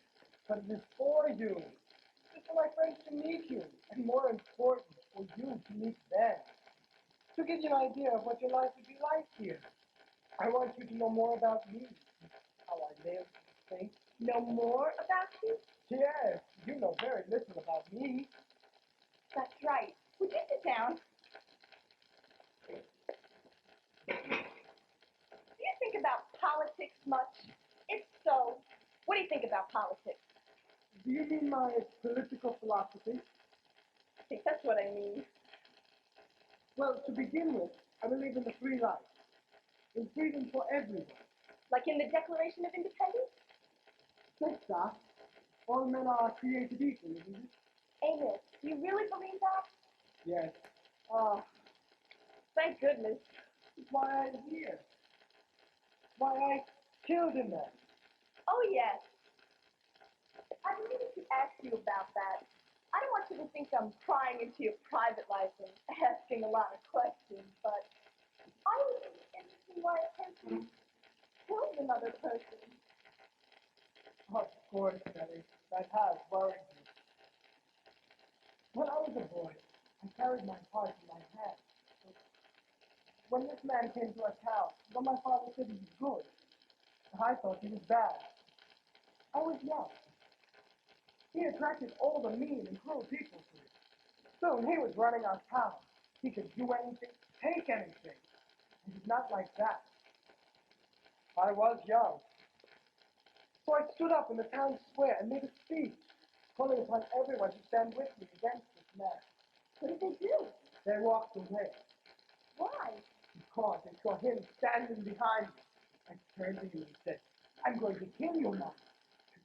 But it is for you. Just for my friends to meet you. And more important, for you to meet them. To give you an idea of what your life would be like here. I want you to know more about me. How I live, think. Know more about you? Yes, you know very little about me. That's right. Would you sit down? Do you think about politics much? If so, what do you think about politics? Do you mean my political philosophy? I think that's what I mean. Well, to begin with, I believe in the free life. In freedom for everyone. Like in the Declaration of Independence? Yes, sir. All men are created equal, isn't it? Amos, do you really believe that? Yes. Oh, thank goodness. That's why I'm here. Why I killed a man. Oh, yes. I needed to ask you about that. I don't want you to think I'm prying into your private life and asking a lot of questions, but I was interested in why a person killed another person. Of course, Nellie. That has worried me. When I was a boy, I carried my heart in my hand. When this man came to our town, though my father said he was good, I thought he was bad. I was young. He attracted all the mean and cruel people to him. Soon he was running our town. He could do anything, take anything. He was not like that. I was young. So I stood up in the town square and made a speech, calling upon everyone to stand with me against this man. What did they do? They walked away Why? because they saw him standing behind me. I turned to him and said, I'm going to kill you now.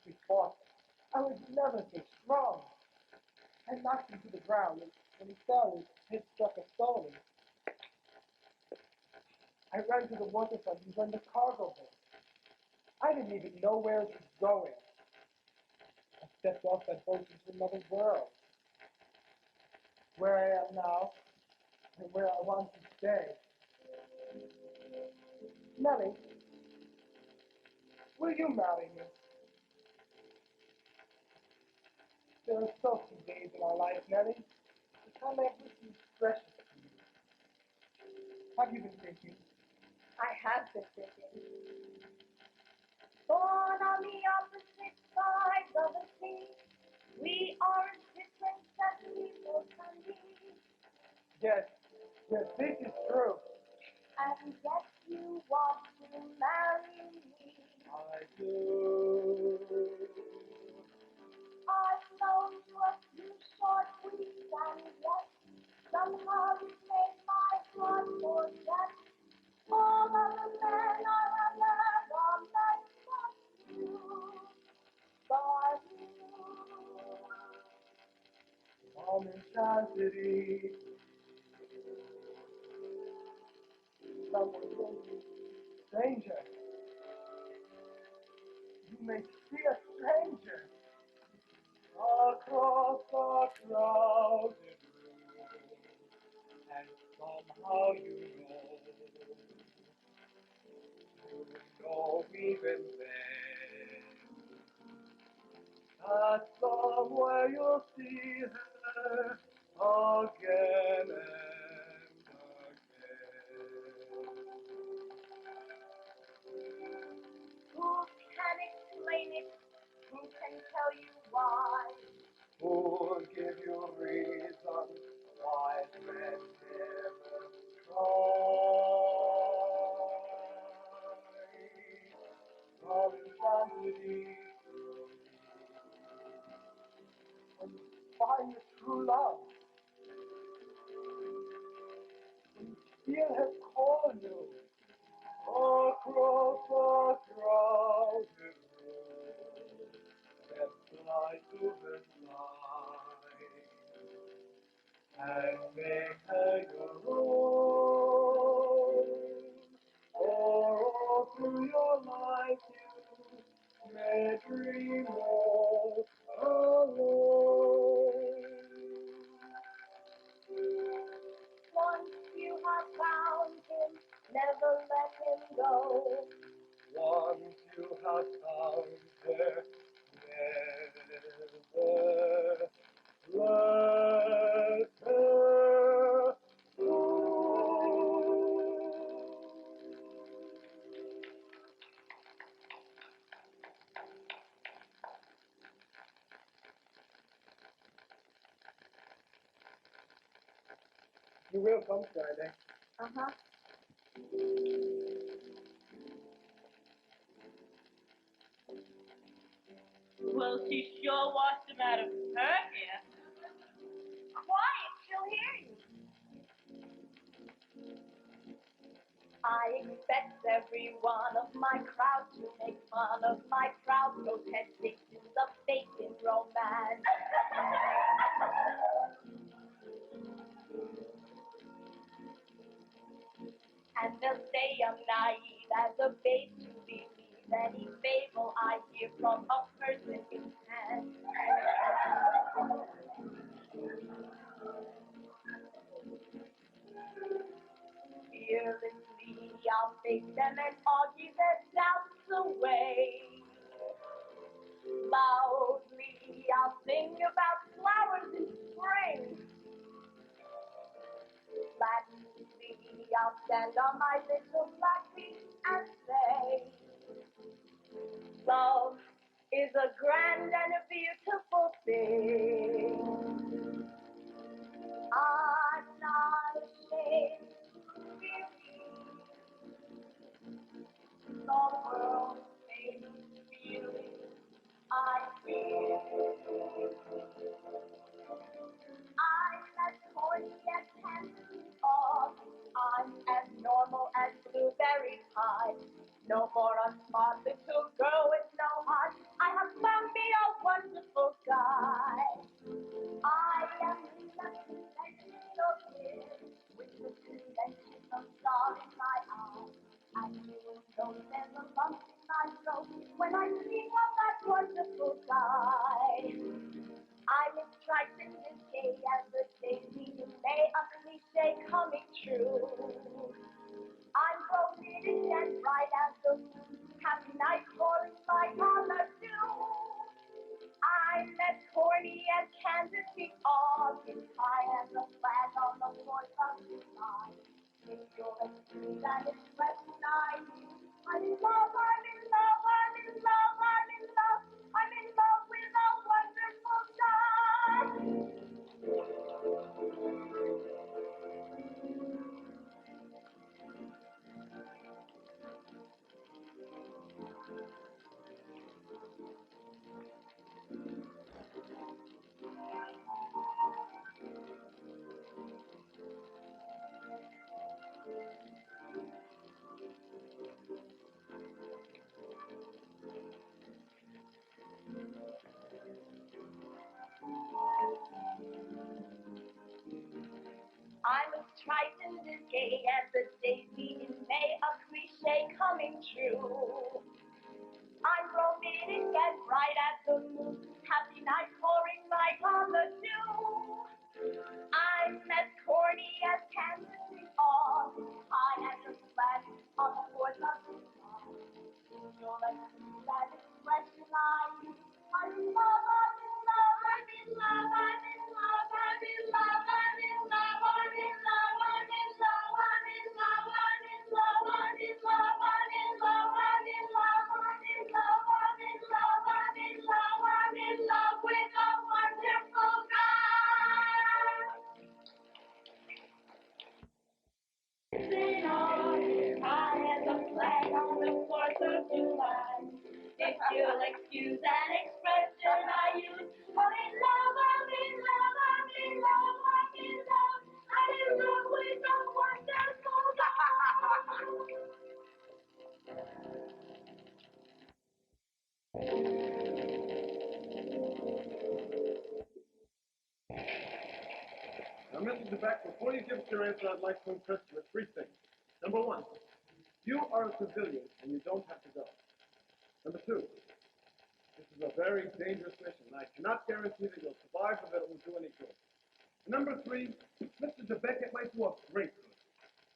He thought I was never so strong. I knocked him to the ground, and when he fell, his head struck a stone. I ran to the waterfront and joined the cargo boat. I didn't even know where it was going. I stepped off that boat into another world. Where I am now, and where I want to stay. Nellie, will you marry me? There are so few days in our life, Nellie. The time I have with you is precious to me. Have you been thinking? I have been thinking. Born on the opposite sides of the sea, we are as different as people can be. Yes, this is true. And yet you want to marry me. I do. I've known you a few short weeks, and yet somehow you made my heart forget all other men I have ever met but you, but you. I'm enchanted. Someone told me, stranger. You may see a stranger across the crowded room, and somehow you know even then, that somewhere you'll see her again and again. Who can explain it? Who can tell you why? Who'll give you reason why men never try? From insanity, when you find your true love, when you feel her call you across the crowded room, then fly to her side and make her your own. For all through your life you may dream all alone. Once you have found him, never let him go. Once you have found her, never let her go. You will come Friday. Uh-huh. Well, she sure washed him out of her hair. Quiet, she'll hear you. I expect every one of my crowd to make fun of my proud protestations of faith in romance. And they'll say I'm naive as a babe to believe any fable I hear from a person in hand. Fearlessly I'll face them and argue their doubts away. Loudly I'll sing about flowers in spring. Flatly I'll stand on my little black feet and say, love is a grand and a beautiful thing. I'm not ashamed to believe the world's famous feeling I feel. I'm as corny as candy off. I'm as normal as blueberry pie. No more a smart little girl with no heart. I have found me a wonderful guy. I am the lucky little kid with the conventional star in my eye. And you will know there's a lump in my throat when I think of that wonderful guy. I'm as frightened as gay as the daisy in May, a cliche coming true. I'm romantic and bright as the moon, happy night calling my color dew. I'm as corny as candy all as high as a flag on the 4th of July. If you'll excuse that expression I use, I'm in love, I'm in love, I'm in love, I'm in love, I'm in love with a wonderful guy. I'm as frightened as gay as the daisy in May, a cliche coming true. I'm romantic and bright as the moon, happy night pouring like on the dew. I'm as corny as candy all, high as a flag on the 4th of July. You'll excuse that expression I use. I'm in love, I'm in love, I'm in love, I'm in love, I'm in love, I'm in love, I'm in love, I'm in love, I'm in love, I'm in love, I'm in love, I'm in love, I'm in love, I'm in love, I'm in love, I'm in love, I'm in love with a wonderful guy. High as a flag on the 4th of July. If you'll excuse that expression I use, I'm in love, I'm in love, I'm in love, I'm in love, I'm in love with a wonderful guy. Now, Mrs. DeBeck, before you give us your answer, I'd like to impress you with three things. Number one, you are a civilian and you don't have to go. Number two, this is a very dangerous mission. I cannot guarantee that you'll survive or that it will do any good. And number three, Mr. DeBeck, it might do a great good.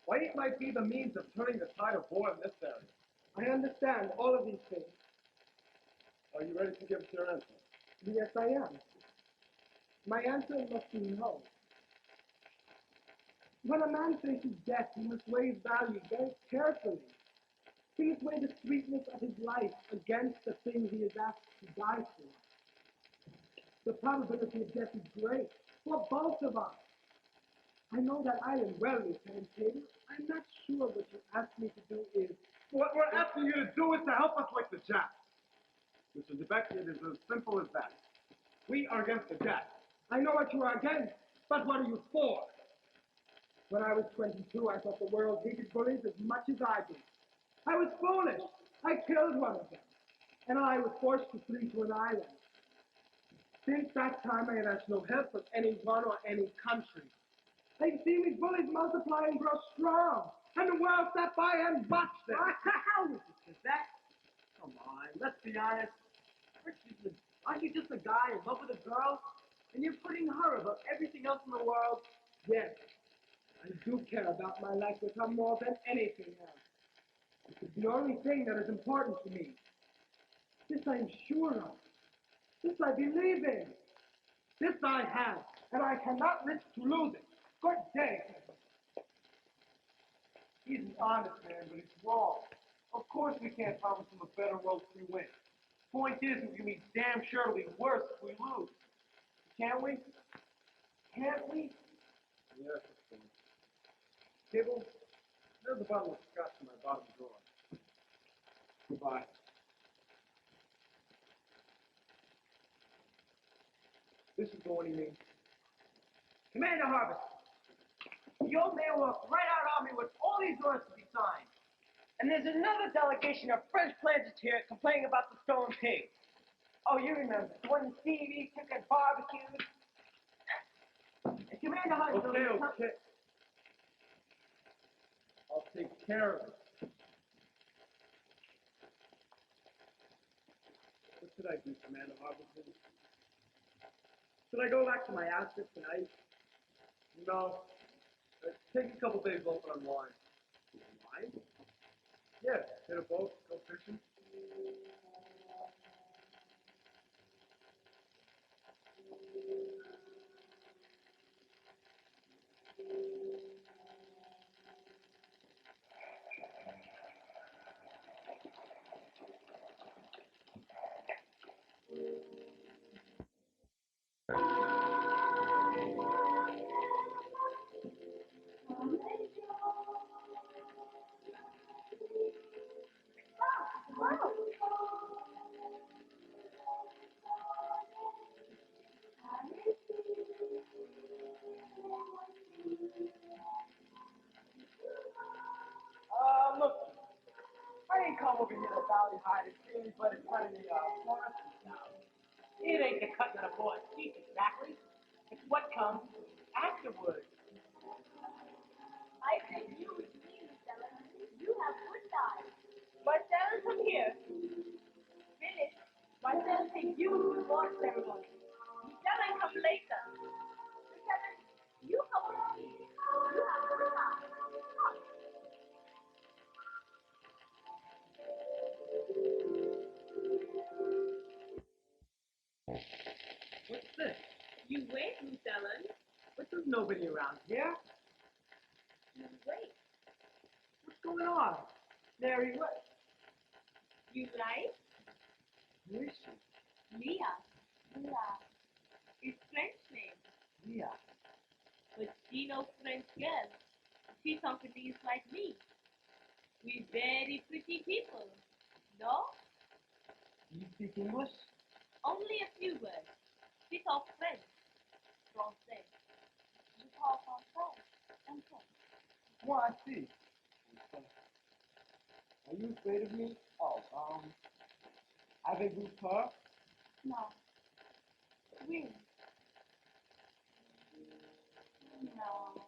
Why, it might be the means of turning the tide of war in this area. I understand all of these things. Are you ready to give us your answer? Yes, I am. My answer must be no. When a man faces death, he must weigh his values very carefully. He must weigh the sweetness of his life against the things he is asked to die for. The probability of death is great for both of us. I know that I am well Lieutenant Taylor. I'm not sure what you asked me to do is... What we're asking you to do is to help us like the Japs. Mr. DeBeck, it is as simple as that. We are against the Japs. I know what you are against, but what are you for? When I was 22, I thought the world hated bullies as much as I did. I was foolish. I killed one of them, and I was forced to flee to an island. Since that time, I have asked no help from anyone or any country. I've seen these bullies multiply and grow strong, and the world sat by and watched them. How is it, that? Come on, let's be honest. Aren't you just a guy in love with a girl? And you're putting her above everything else in the world? Yes, I do care about my life with her more than anything else. It's the only thing that is important to me. This I am sure of. This I believe in. This I have, and I cannot risk to lose it. Good day. He's an honest man, but he's wrong. Of course we can't promise him a better world if we win. Point is, we can be damn sure it'll be worse if we lose. Can't we? Can't we? Yes, of course. Cable, there's a bottle of scotch in my bottom drawer. Goodbye. This is the one he means. Commander Harvest, the old man walked right out on me with all these orders to be signed. And there's another delegation of French planters here complaining about the stolen pig. Oh, you remember, the one Stevie took at barbecues? And Commander Harvest... Okay. I'll take care of it. What should I do, Commander Harbison? Should I go back to my outfit tonight? No. Take a couple days off and unwind. Unwind? Yeah, hit a boat, go fishing. Look, I ain't come over here to valley hide and see anybody running the forest. It ain't the cutting of the boy's teeth exactly. It's what comes afterwards. I think you with me, Marcella. You have good eyes. Marcel, come here. Finish. Marcel, take you to the board ceremony. Marcel, come later. Marcella, you come with me. You have good eyes. Come. What's this? You wait, Marcel. But there's nobody around here. You wait. What's going on? Mary, what? You like? Who is she? Leah. Leah. It's French name. Leah. But she no French girl. She somebody like me. We very pretty people. No? Do you speak English? Only a few words. She talk French. Français. Je parle français. Okay. Well, I see. Are you afraid of me? Oh, avez-vous peur? No. Oui. No.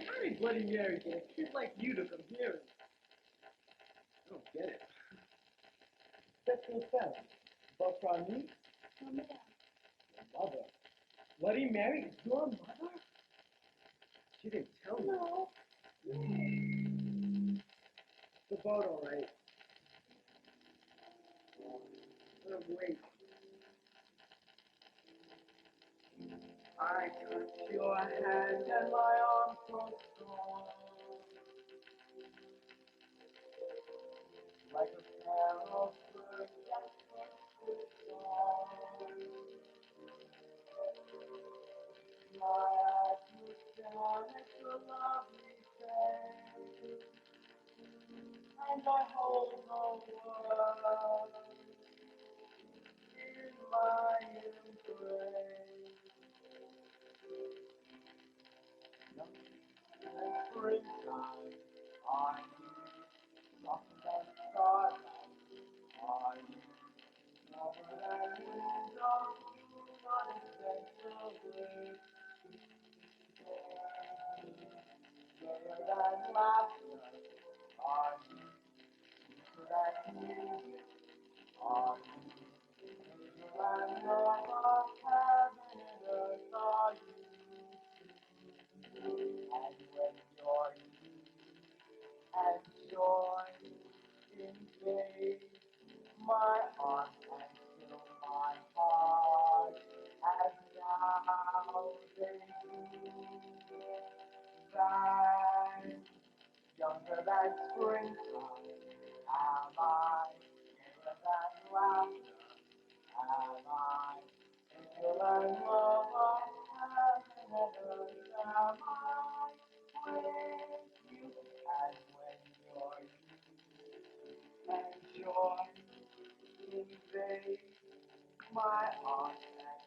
How did Bloody Mary get a kid like you to come here? I don't get it. That's so sad. Votre ami? No, madame. Mother. Bloody Mary is your mother? She didn't tell me. No. The boat, all right. Let him wait. I touch your hand and my arms grow strong, like a pair of birds that sing song. My eyes look down at your lovely face, and I hold the world in my embrace. sunshine, younger than springtime. Am I gayer than laughter? Am I pure and lover? Am I with you? And when you're you and joy invade my heart and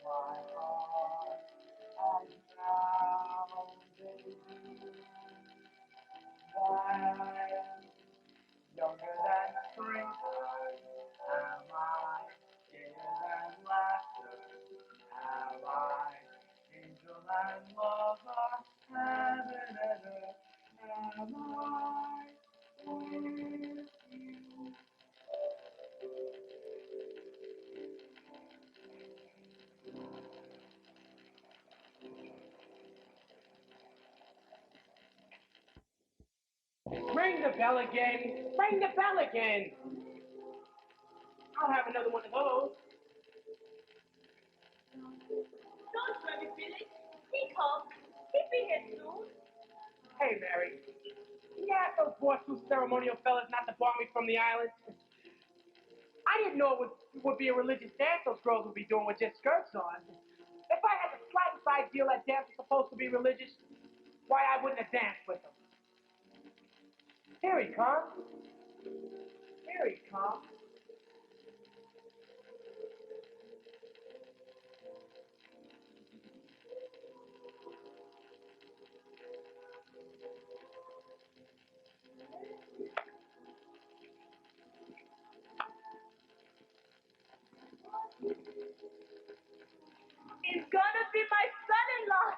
fill my heart, and now baby, that younger than springtime, am I gayer than laughter? Am I angel and lover, heaven and earth? Am I with you? Ring the bell again. Ring the bell again. I'll have another one of those. Don't worry, Billy. He comes. He'll be here soon. Hey, Mary. Can you ask those boss two ceremonial fellas not to bar me from the island? I didn't know it would be a religious dance those girls would be doing with just skirts on. If I had the slightest idea that dance was supposed to be religious, why I wouldn't have danced with them. Here he comes. Here he comes. He's gonna be my son-in-law.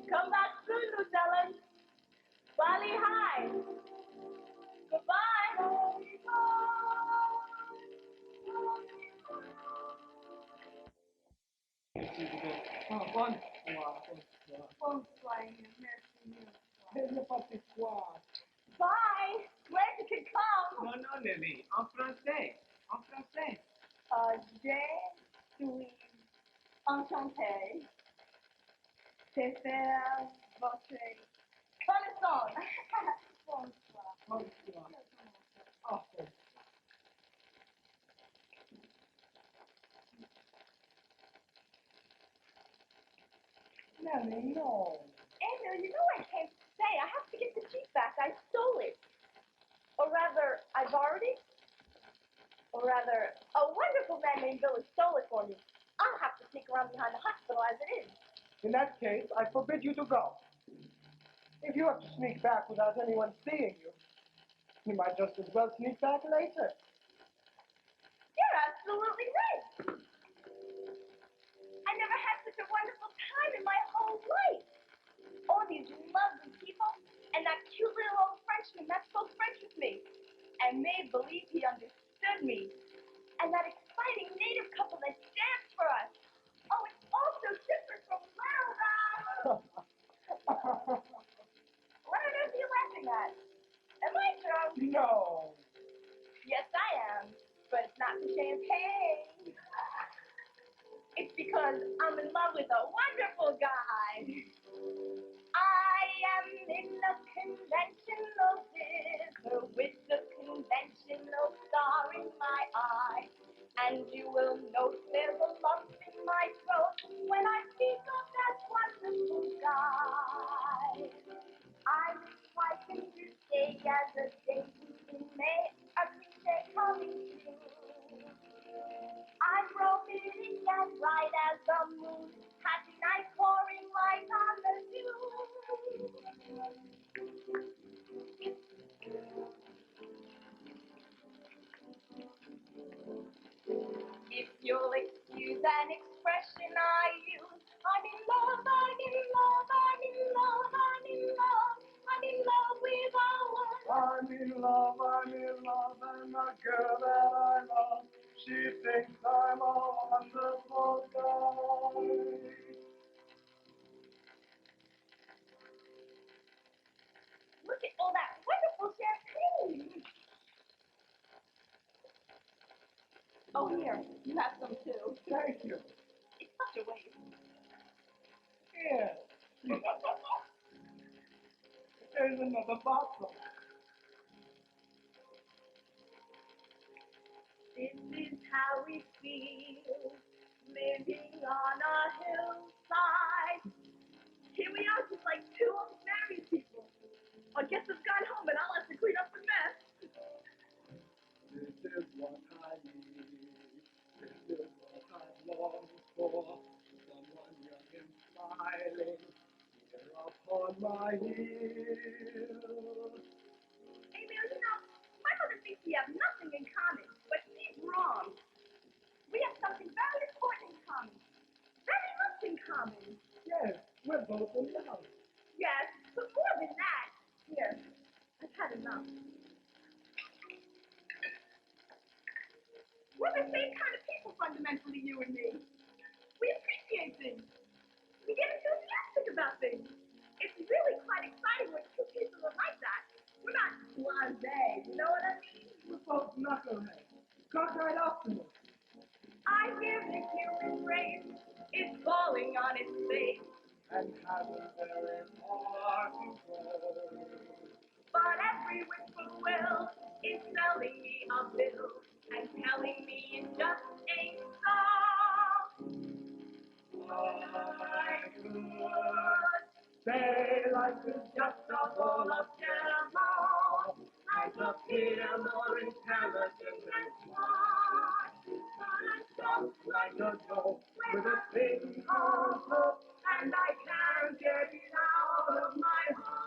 Come back soon, Lieutenant. Bali High. Goodbye. Oh, bonsoir, Bonsoir, merci. bonsoir. Bye. Glad you could come. Non, non, Lily. En français. En français. Je suis enchantée de faire votre connaissance. Bonsoir. Bonsoir. Oh, Nelly, no. Andrew, you know I can't say. I have to get the sheet back. I stole it. Or rather, I borrowed it. Or rather, a wonderful man named Billy stole it for me. I'll have to sneak around behind the hospital as it is. In that case, I forbid you to go. If you have to sneak back without anyone seeing you, you might just as well sneak back later. You're absolutely right. I never had such a wonderful time in my whole life. All these lovely people, and that cute little old Frenchman that spoke French with me, and made believe he understood me, and that exciting native couple that danced for us. Oh, it's all so different from Little Rock. What on earth are you laughing at? Am I drunk? No. Yes, I am, but it's not the champagne. It's because I'm in love with a wonderful guy. I am in a conventional dither with a conventional star in my eye. And you will note there's a lump in my throat when I speak of that wonderful guy. I'm frightened to stay as a day in May, every day coming true. I'm romantic and bright as the moon, happy night pouring light on the dune. If you'll excuse an expression I use, I'm in love, I'm in love, I'm in love, I'm in love, I'm in love with a woman. I'm in love, and the girl that I love, she thinks I'm a wonderful guy. Look at all that wonderful champagne. Oh, here, you have some too. Thank you. It's such a waste. Here. There's another bottle. This is how we feel, living on a hillside. Here we are, just like two old married people. I guess I've gone home and I'll have to clean up the mess. This is what I need. This is what I've longed for. Someone young and smiling here upon my heel. Emil, you know, my mother thinks we have nothing in common, but she's wrong. We have something very important in common. Very much in common. Yes, we're both in love. Yes, but more than that. Here, I've had enough. We're the same kind of people fundamentally, you and me. We appreciate things. We get enthusiastic about things. It's really quite exciting when two people are like that. We're not blasé, you know what I mean? We're both knuckleheads. Cockeyed optimists. I hear the human race is falling on its face. And haven't very far to go. But every whippoorwill is selling me a bill and telling me it just ain't so. I could Say life is just a bowl of jello. I appear more intelligent and smart, but I don't Like a dope with a thing called hope, and I can't get it out of my heart.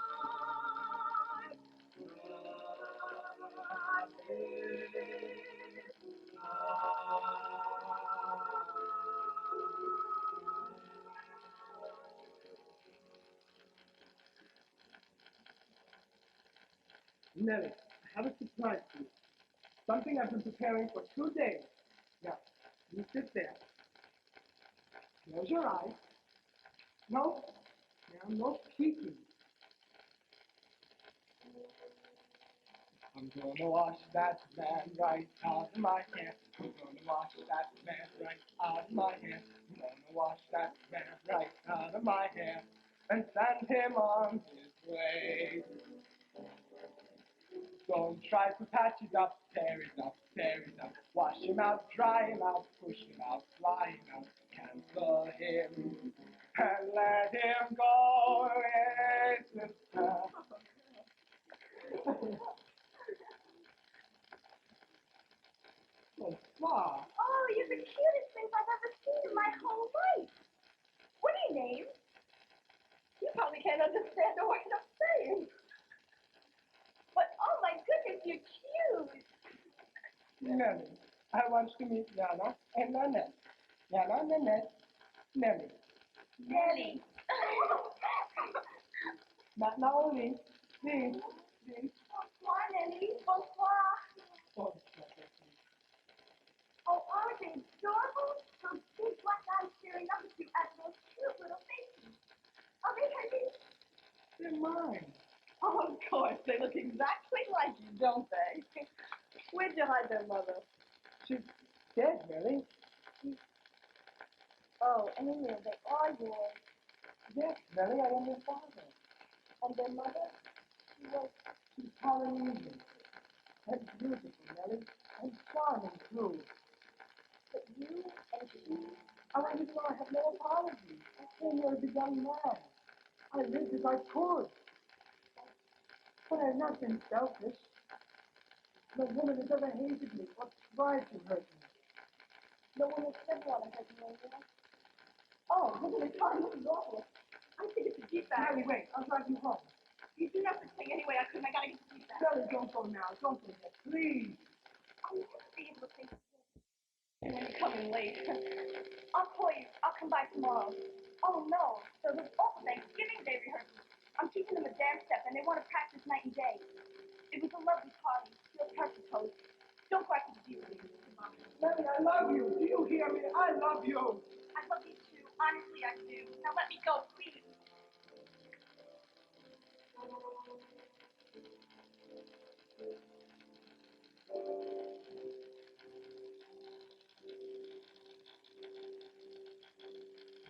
Nelly, I have a surprise for you. Something I've been preparing for 2 days. Now, you sit there. Close your eyes. No, now no peeking. I'm gonna wash that man right out of my hair. I'm gonna wash that man right out of my hair. I'm gonna wash that man right out of my hair and send him on his way. Don't try to patch it up, tear it up, tear it up. Wash him out, dry him out, push him out, fly him out. Cancel him and let him go. Yes, Bonsoir. Oh, you're the cutest things I've ever seen in my whole life. What are your names? You probably can't understand a word I'm saying. But oh my goodness, you're cute. Nelly. I want to meet Yana and Nanette. Yana, Nanette, Nelly. Nelly. Not Naomi. Please, please. Bonsoir, Nelly. Bonsoir. Oh, Oh, aren't they adorable? Those big black eyes staring up at you as those cute little faces. Are they hers? they're mine. Oh, of course. They look exactly like you, don't they? Where'd you hide their mother? She's dead, Nelly. Oh, anyway, they are yours. Yes, Nelly, I am your father. And their mother? She was. She's Polynesian. And beautiful, Nelly. And charming, too. But you and she. I want you to know I have no apology. I came here as a young man. I lived as I could. But I've not been selfish. No woman has ever hated me or tried to hurt me. No one has ever wanted her to know that. Oh, look at the car. This is awful. I think it's a Jeep bag. Nelly, wait. I'll drive you home. You do have to thing anyway. I couldn't. I gotta get the Jeep bag. Nelly, don't go now. Don't go yet. Please. I'll never be able to think of this. And when you're coming late. I'll call you. I'll come by tomorrow. Oh, no. So there's also Thanksgiving Day rehearsal. I'm teaching them a dance step, and they want to practice night and day. It was a lovely party. Real perfect host. Don't go after the Jeep, please. Nelly, I love you. Do you hear me? I love you. I love you too. Honestly, I do. Now let me go, please.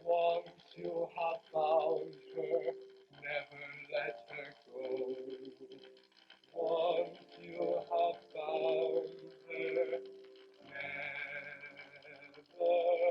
Once you have found her, never let her go. Once you have found her, never let her go.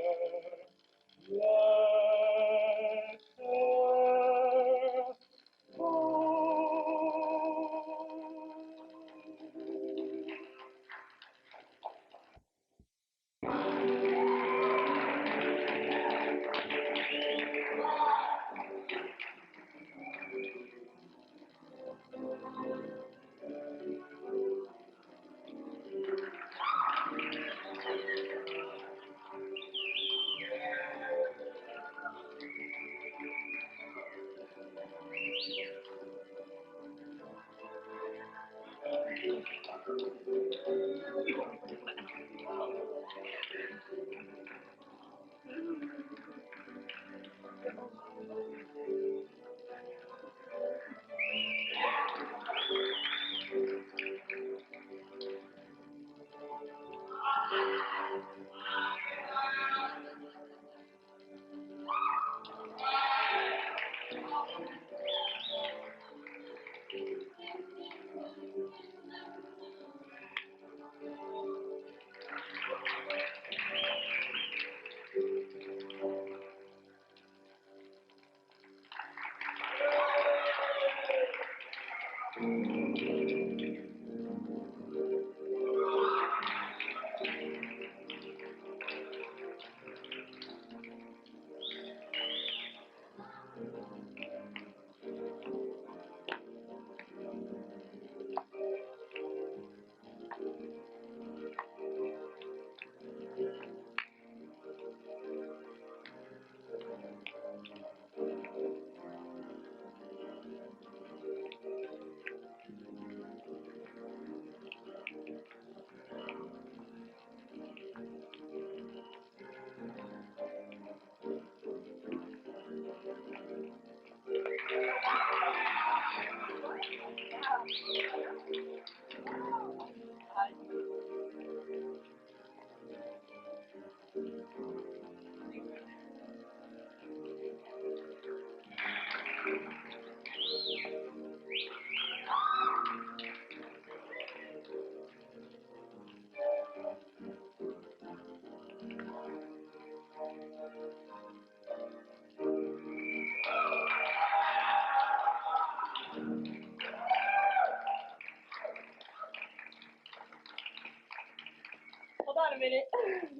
Hold on a minute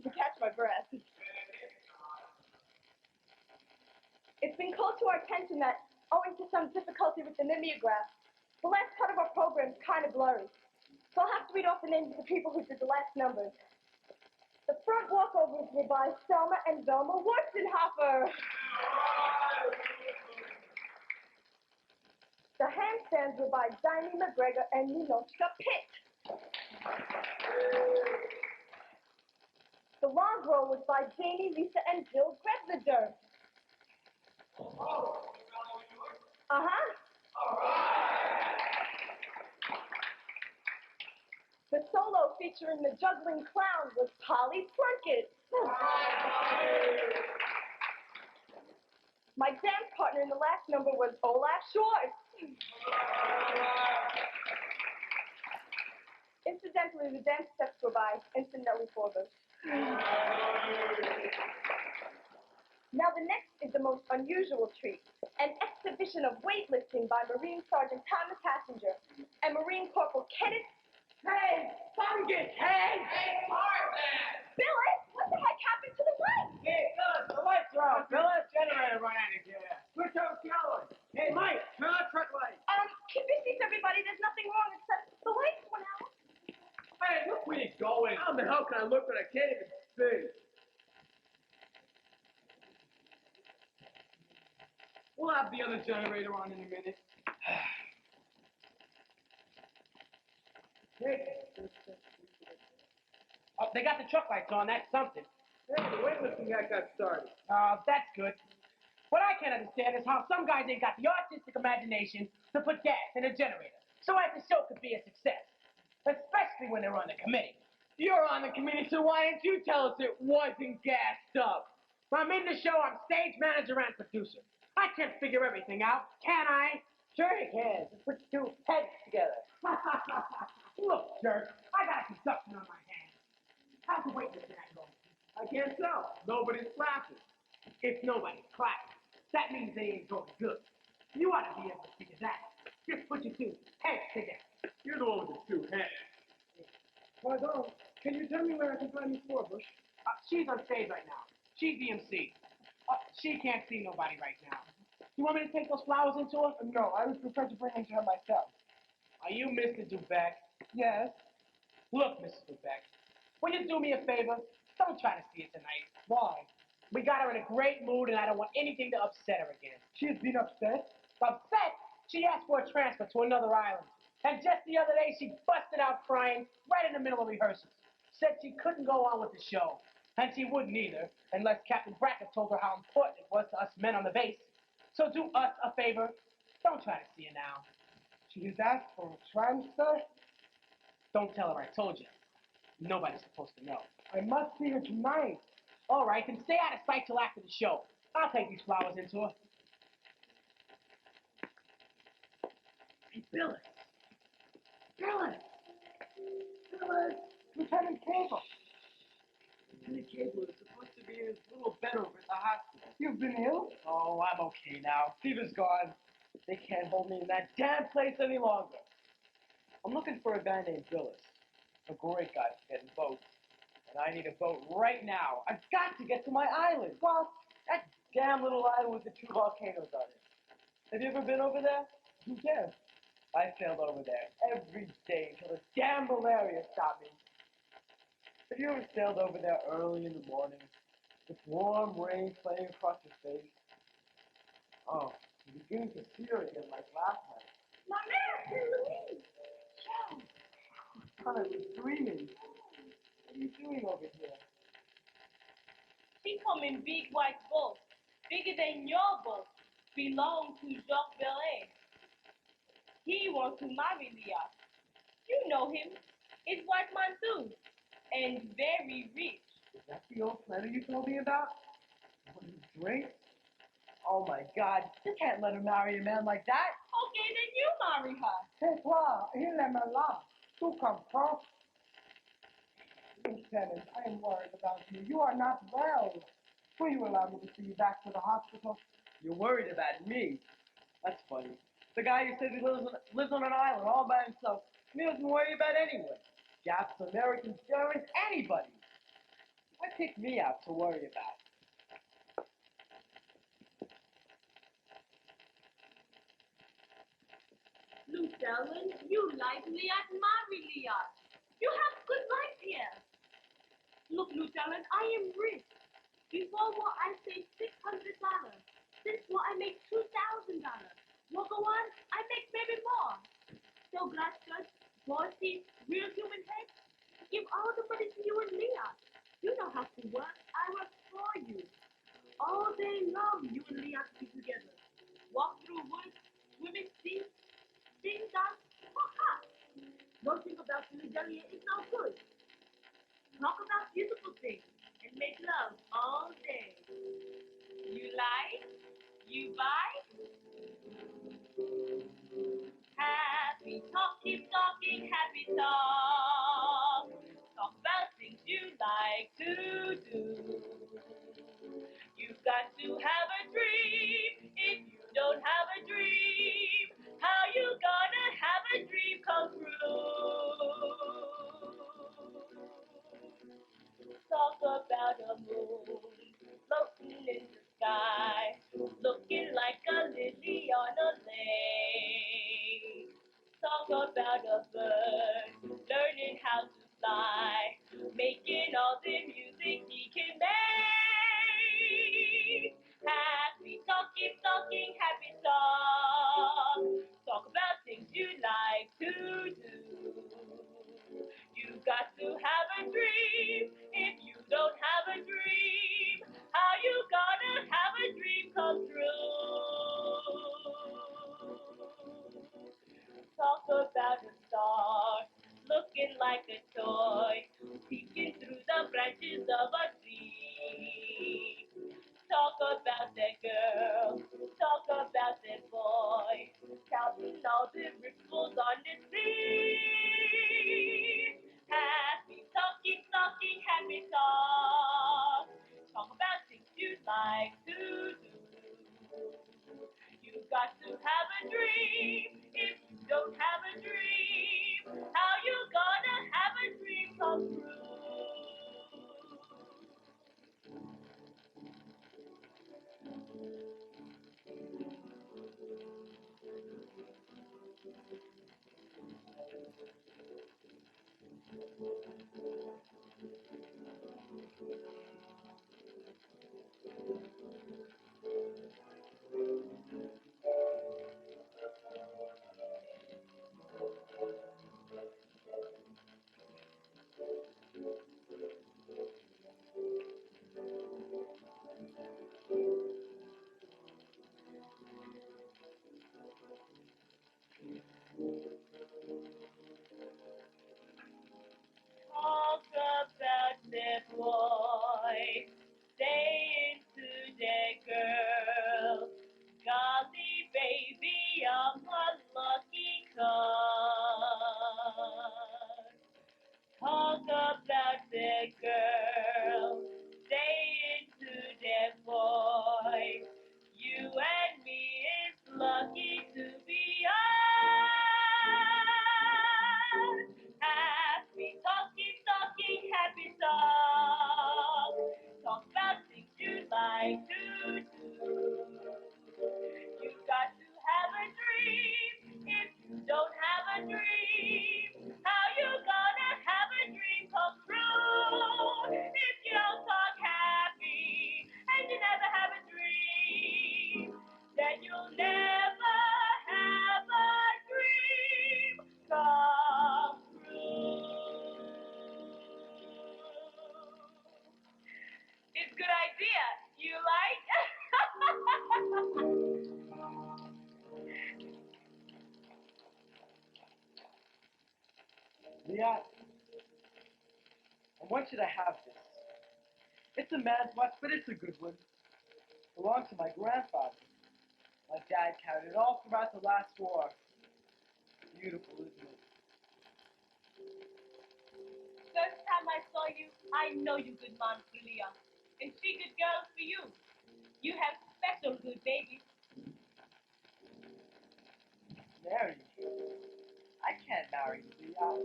to catch my breath. It's been called to our attention that, owing to some difficulty with the mimeograph, the last part of our program is kind of blurry. So I'll have to read off the names of the people who did the last numbers. The front walkovers were by Selma and Velma Wurstenhofer. The handstands were by Diney McGregor and Ninochka Pitt. The log roll was by Janie, Lisa, and Jill Grebziger. Uh-huh. The solo featuring the juggling clown was Polly Plunkett. My dance partner in the last number was Olaf Schwartz. Incidentally, the dance steps were by Nelly Forbes. Now the next is the most unusual treat, an exhibition of weightlifting by Marine Sergeant Thomas Hassinger and Marine Corporal Kenneth. Hey, fungus head! Hey, Tarzan! Billy, what the heck happened to the light? Hey, Phyllis, the lights are out. Phyllis, generator run out of here. Switch over going. Hey, Mike, turn on truck light. Keep your seats, everybody. There's nothing wrong except the lights went out. Hey, look where you're going. How the hell can I look when I can't even see? We'll have the other generator on in a minute. Oh, they got the truck lights on. That's something. Hey, the weightlifting guy got started. That's good. What I can't understand is how some guys ain't got the artistic imagination to put gas in a generator so as the show could be a success, especially when they're on the committee. You're on the committee, so why didn't you tell us it wasn't gassed up? When I'm in the show, I'm stage manager and producer. I can't figure everything out, can I? Sure you can. Just put your two heads together. Look, jerk, I got a conduction on my hands. How's the waitress tonight going? I can't tell. Nobody's clapping. If nobody's clapping, that means they ain't going good. You ought to be able to figure that. Just put your two heads together. You're the one with the two heads. Pardon, can you tell me where I can find Miss Forbush? She's on stage right now. She's the MC. She can't see nobody right now. You want me to take those flowers into her? No, I would prefer to bring them to her myself. Are you Mr. Dubeck? Yes? Look, Mrs. Dubeck, will you do me a favor? Don't try to see her tonight. Why? We got her in a great mood, and I don't want anything to upset her again. She has been upset. Upset? She asked for a transfer to another island. And just the other day, she busted out crying right in the middle of rehearsals. Said she couldn't go on with the show. And she wouldn't either, unless Captain Brackett told her how important it was to us men on the base. So do us a favor. Don't try to see her now. She has asked for a transfer. Don't tell her I told you. Nobody's supposed to know. I must see her tonight. All right, then stay out of sight till after the show. I'll take these flowers into her. Hey, Billis. Billis! Billis! Lieutenant Cable, Lieutenant Cable is supposed to be in his little bed over at the hospital. you've been ill? Oh, I'm okay now. Fever's gone. They can't hold me in that damn place any longer. I'm looking for a guy named Billis. A great guy for getting boats. And I need a boat right now. I've got to get to my island. What? That damn little island with the two volcanoes on it. Have you ever been over there? Yes. I sailed over there every day until the damn malaria stopped me. Have you ever sailed over there early in the morning with warm rain playing across your face? Oh, I'm beginning to see her again like last night. Mama, Louise. I thought I was dreaming. What are you doing over here? She come in big white boat, bigger than your boat, belong to Jacques Belay. He wants to marry Leah. You know him. It's white man too, and very rich. Is that the old letter you told me about? What is drink? Oh my God, you can't let her marry a man like that. Okay, then you marry her. Tais-toi, il aime là. Tu comprends? Lieutenant, I am worried about you. You are not well. Will you allow me to see you back to the hospital? You're worried about me. That's funny. The guy who says he lives on an island all by himself, and he doesn't worry about anyone. Japs, Americans, Germans, anybody. Why pick me out to worry about? Lucellan, you like Leah, marry Leah. You have good life here. Look, Lucellan, I am rich. Before war, I saved $600. Since war, I make $2,000. War go on, I make maybe more. So glass cut, bossy, real human head, give all the money to you and Leah. You know how to work. I work for you. All day long, you and Leah be together. Walk through woods, swim in sea, sing, dance, ha. Don't think about Philadelphia, it's no good. Talk about beautiful things and make love all day. You like? You buy? Happy talk, keep talking, happy talk. Talk about things you like to do. You've got to have a dream. If you don't have a dream, how you gonna have a dream come true? Talk about a moon floating in the sky, looking like a lily on a lake. Talk about a bird learning how to fly, making all the music he can make. like to do. You got to have a dream. If you don't have a dream, how you gonna have a dream come true? Talk about the boy, saying to the girl, golly baby, I'm a lucky card. Talk about the girl, saying to the boy, you and me is lucky to be yours. Happy talking, talking, happy song. Talk about things you like to do. You got to have a dream. If you don't have a dream, how you gonna have a dream come true? If you don't talk happy and you never have a dream, then you'll never have a dream come true. It's a good idea. You like? Yeah, I want you to have this. It's a man's watch, but it's a good one. Belonged to my grandfather. My dad carried it all throughout the last war. Beautiful, isn't it? First time I saw you, I know you good man, Julia. And she good girls for you. You have special good babies. Marry you. I can't marry you, Leah.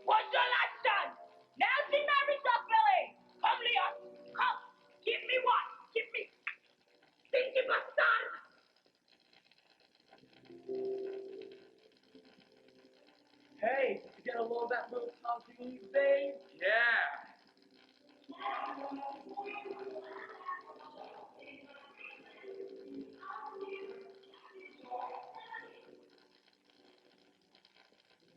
What's your last son? Now she married your Billy. Come, Leah. Come. Give me one. Give me. Stinky bastard. Hey, did you get a load of that little talking thing? Yeah.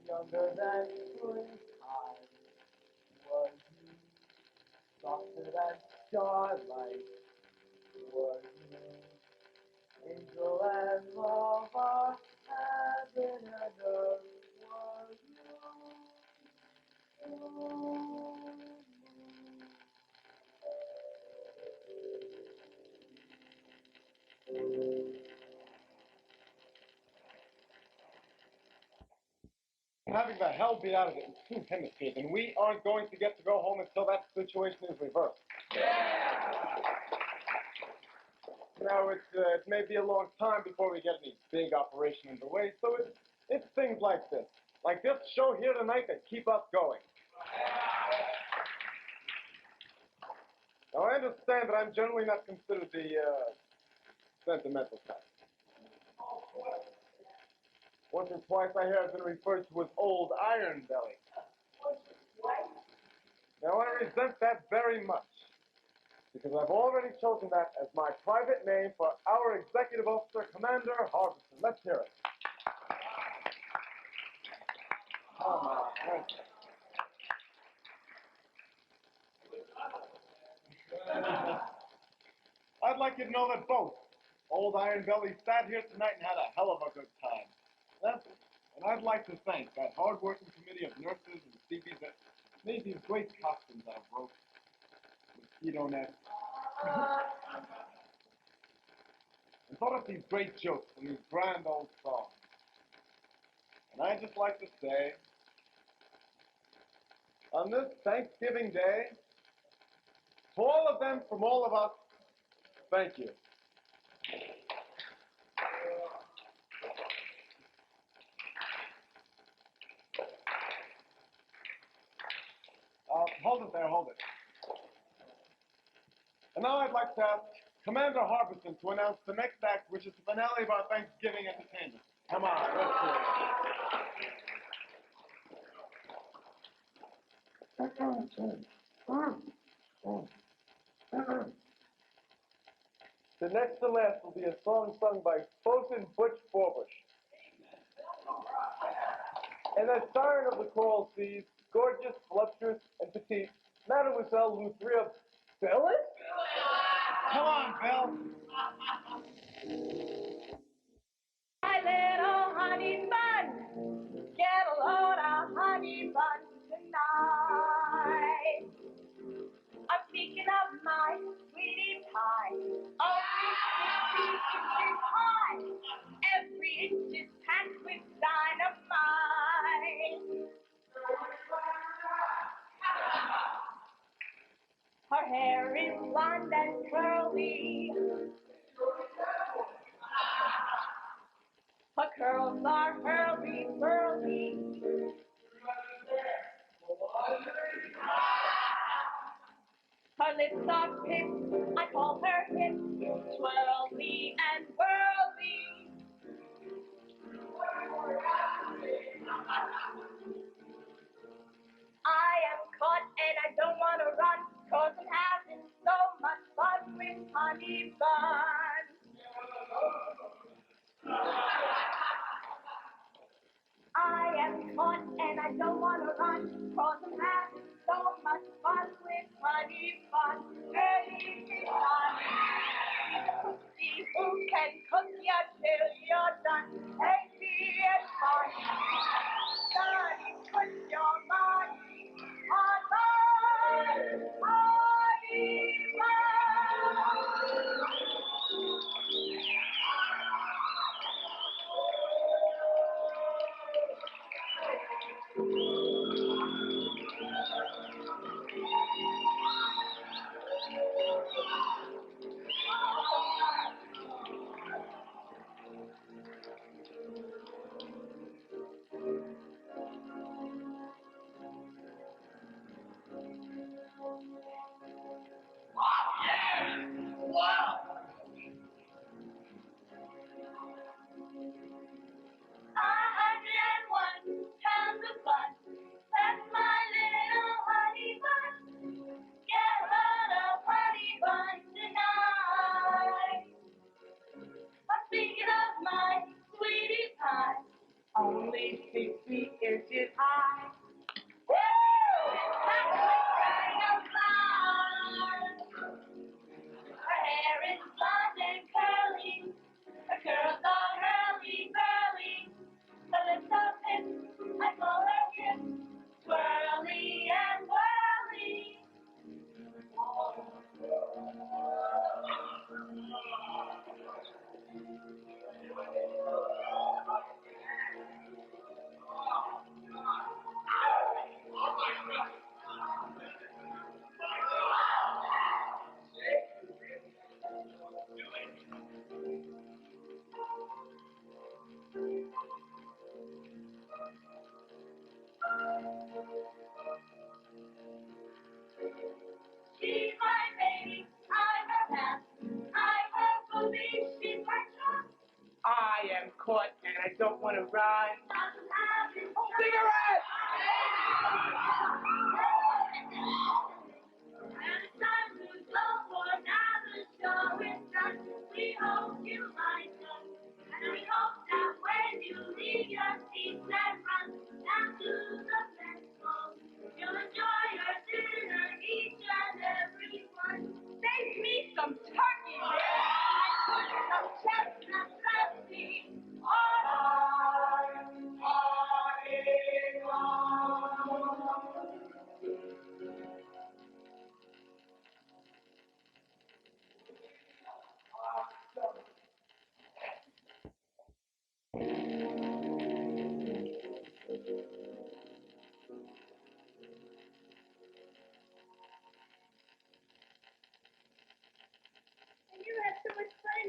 Younger than spring tide was you, softer than starlight was you, angel and lover, heaven and earth was Having the hell beat out of it in two hemispheres, and we aren't going to get to go home until that situation is reversed. Now, it may be a long time before we get any big operation underway, so it's things like this show here tonight that keep us going. Now, I understand that I'm generally not considered the sentimental type. Once or twice I have been referred to as Old Iron Belly. Now, I resent that very much, because I've already chosen that as my private name for our Executive Officer, Commander Harbison. Let's hear it. Come on, thank you. I'd like you to know that both Old Iron Belly sat here tonight and had a hell of a good time. And I'd like to thank that hard-working committee of nurses and CBs that made these great costumes out of rope, mosquito nets, and thought up these great jokes and these grand old songs. And I'd just like to say, on this Thanksgiving Day, to all of them from all of us, Thank you. Hold it there, hold it. And now I'd like to ask Commander Harbison to announce the next act, which is the finale of our Thanksgiving entertainment. Come on, let's hear it. The next to last will be a song sung by Bosun Butch Forbush. And as siren of the coral seas, gorgeous, voluptuous, and petite, Mademoiselle Luthria Phyllis? Come on, Bill. My little honey bun, get a load of honey bun tonight. I'm speaking of my sweetie pie, only 60 inches high. Every inch is packed with dynamite. Her hair is blonde and curly. Her curls are hurly-burly. Her lips are pink, I call her hip, twirly and whirly. I am caught and I don't want to run, 'cause I'm having so much fun with honey bun. I am caught and I don't want to run, 'cause I'm having so much fun with honey bun. Early design. See who can cook you till you're done. Easy and fun. Sonny, put your money on honey bun. Pounds of fun. That's my little honey bun. Get a lot of honey bun tonight. I'm thinking of my sweetie pie, only 60 inches high. Woo! Packed with dynamite. Her hair is blonde and curly. Her curls are hurly-burly. Her lips are pink, I call her hip, twirly and whirly. She's my baby, I'm her pet. I'm her booby, she's my trap. I am caught and I don't want to run. Doesn't have his Cigarette! And it's time to go for now. The show is done. We hope you like us, and we hope that when you leave your seats and run down to the festival, you'll enjoy your dinner, each and every one. Save me some turkey, and some chestnut dressing on our party line.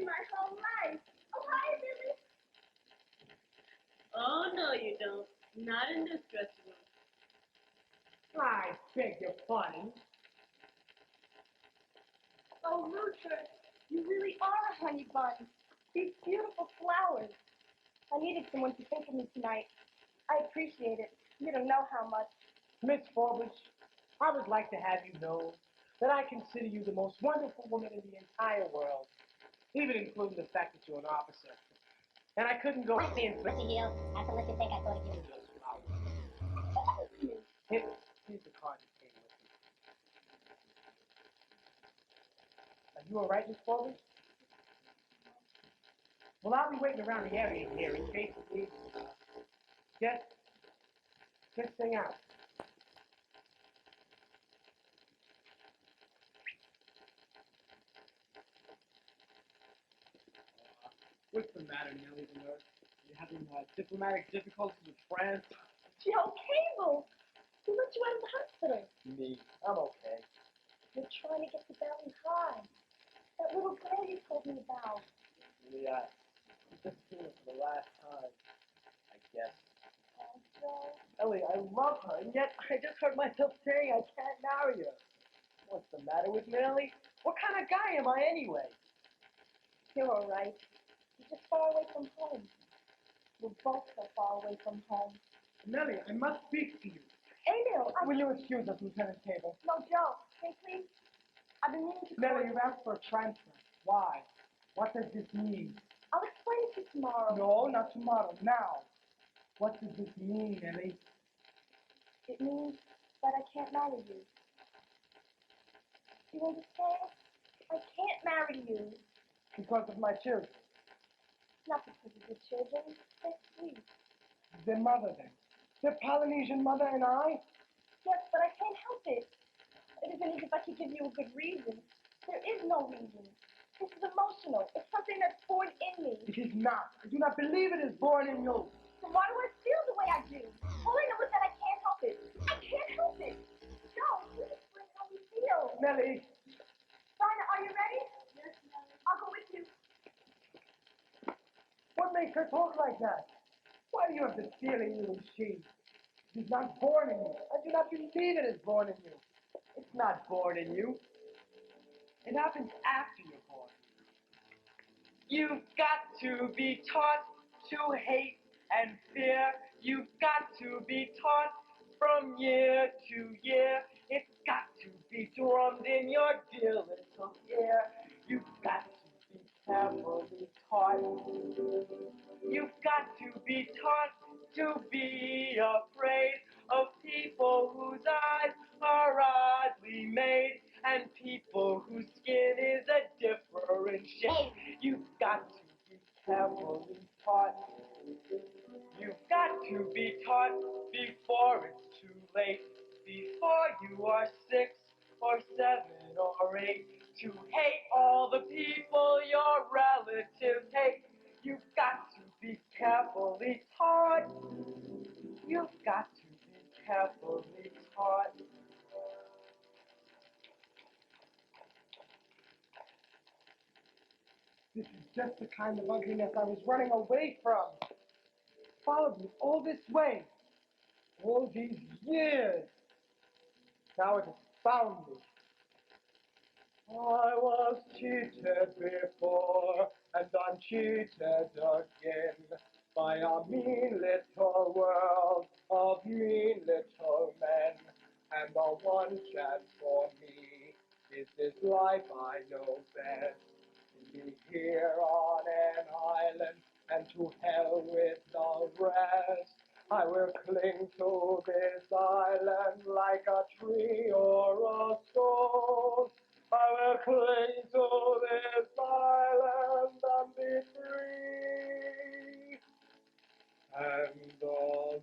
in my whole life. Oh, hi, Billy. Oh, no, you don't. Not in this restaurant. I beg your pardon. Oh, Rutger, you really are a honey bun. These beautiful flowers. I needed someone to think of me tonight. I appreciate it. You don't know how much. Miss Forbes, I would like to have you know that I consider you the most wonderful woman in the entire world, even including the fact that you're an officer. And I couldn't go in for Heel, after what you think I thought of you. Here's the card that came with me. Are you all right, Miss Forbes? Well, I'll be waiting around the area here in case you need me. Just sing out. What's the matter, Nellie the nurse? You having diplomatic difficulties with France? Joe Cable! Who let you out of the hospital? Me. I'm okay. You're trying to get to Valley High. That little girl you told me about. Yeah, just seen it for the last time, I guess. Oh, Joe. Ellie, I love her, and yet I just heard myself saying I can't marry her. What's the matter with me, Ellie? What kind of guy am I anyway? You're all right. You're just far away from home. We're both so far away from home. Nellie, I must speak to you. Emil, Will you excuse us, Lieutenant Cable? No, Joe. Hey, please. I've been meaning to call Nellie, you. you've asked for a transfer. Why? What does this mean? I'll explain it to you tomorrow. No, not tomorrow. Now. What does this mean, Ellie? It means that I can't marry you. You understand? I can't marry you. Because of my children. Not because of your children. They're sweet. Their mother, then. Their Polynesian mother and I? Yes, but I can't help it. It isn't as if I could give you a good reason. There is no reason. This is emotional. It's something that's born in me. It is not. I do not believe it is born in you. So why do I feel the way I do? All I know is that I can't help it. I can't help it. Joe, you explain how we feel. Nellie, Dinah, are you ready? Yes, Nellie. I'll go with you. what makes her talk like that? Why do you have this feeling you and she? It is not born in you. I do not believe it is born in you. It's not born in you. It happens after you're born. You've got to be taught to hate and fear. You've got to be taught from year to year. It's got to be drummed in your dear little ear. You've got to be carefully taught. You've got to be taught to be afraid of people whose eyes are oddly made and people whose skin is a different shade. You've got to be carefully taught. You've got to be taught before it's too late, before you are 6 or 7 or 8, to hate all the people your relatives hate. You've got to be carefully taught. You've got to be carefully taught. This is just the kind of ugliness I was running away from. Followed me all this way, all these years. Now it has found me. I was cheated before, and I'm cheated again by a mean little world of mean little men. And the one chance for me is this life I know best. To be here on an island, and to hell with the rest. I will cling to this island like a tree or a stone. I will cling to this island and be free and alone.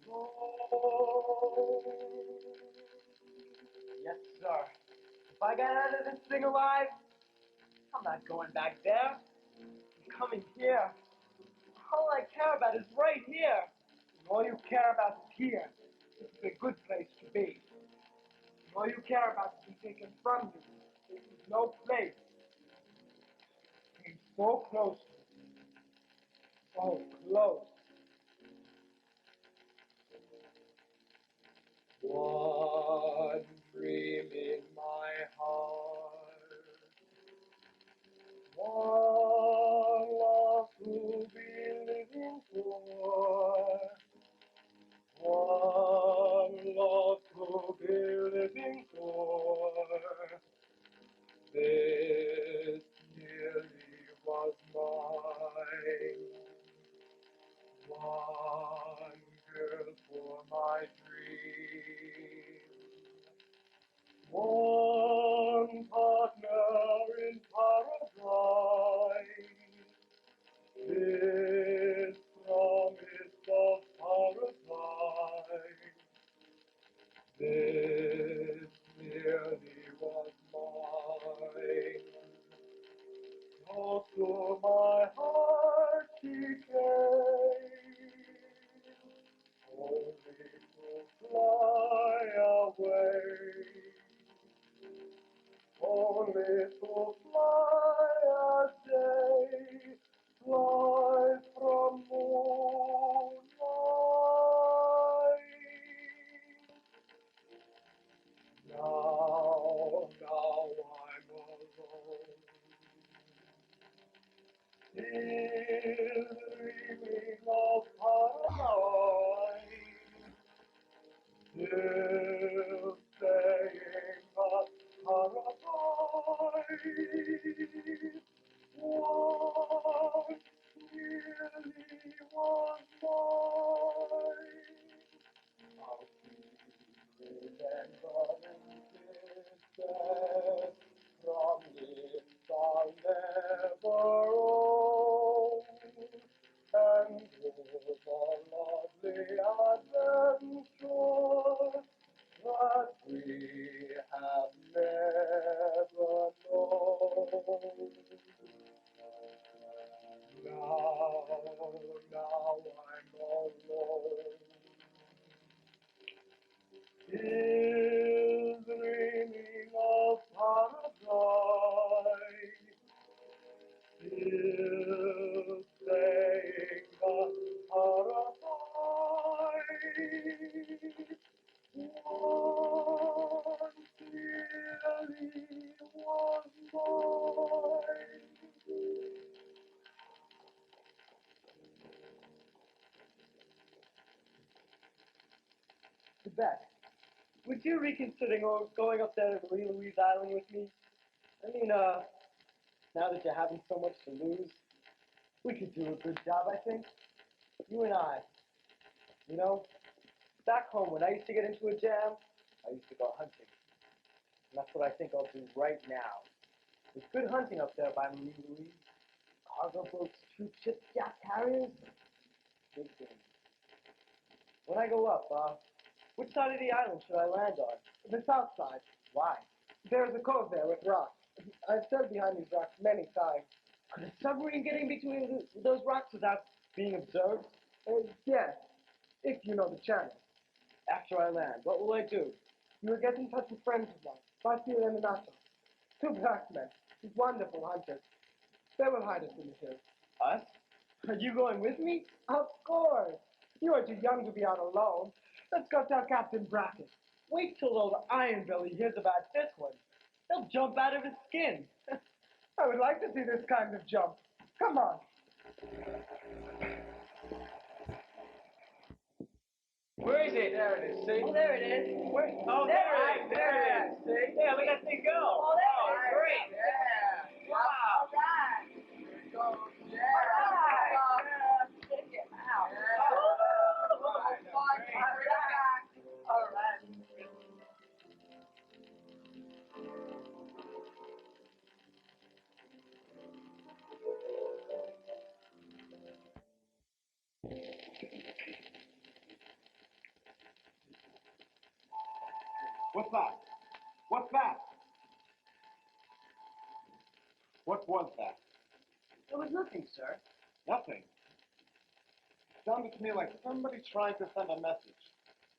Yes, sir. If I get out of this thing alive, I'm not going back there. I'm coming here. All I care about is right here. All you care about is here. This is a good place to be. All you care about is to be taken from you. This is no place. So close. So close. One dream in my heart. One love to be living for. One love to be living for. This nearly was mine. One girl for my dream. One partner in paradise. This promise of paradise. This nearly was mine. Close to my heart she came, only to fly away, only to fly as day flies from moonlight. Now I'm alone. Still dreaming of paradise, still staying at paradise. Once nearly was mine. How sweet remembering kisses from lips I'll never own, and those lovely adventures that we have never known. Now I'm alone. Still dreaming of paradise, still staying at paradise. Once nearly was mine. Tibet, would you reconsider going up there to Marie Louise Island with me? I mean, now that you're having so much to lose, we could do a good job, I think. You and I. You know, back home when I used to get into a jam, I used to go hunting. And that's what I think I'll do right now. There's good hunting up there by Marie Louise. Cargo boats, troop ships, gas carriers. Big things. When I go up, which side of the island should I land on? The south side. Why? There's a cove there with rocks. I've stood behind these rocks many times. Could a submarine get in between those rocks without being observed? Yes, if you know the channel. After I land, what will I do? You will get in touch with friends of mine, Basti and Minato. Two black men, wonderful hunters. They will hide us in the hills. Us? Are you going with me? Of course. You are too young to be out alone. Let's go tell Captain Brackett. Wait till old Iron Belly hears about this one. He'll jump out of his skin. I would like to see this kind of jump. Come on. Where is it? There it is, see? Oh, there it is. Where? Oh, there it is. There it is. See? Yeah, look at that thing go. Oh, there it is. Great. Yeah. Wow. All right. Go. Yeah. All right. Take it out. All right. What's that? What's that? What was that? It was nothing, sir. Nothing. It sounded to me like somebody trying to send a message.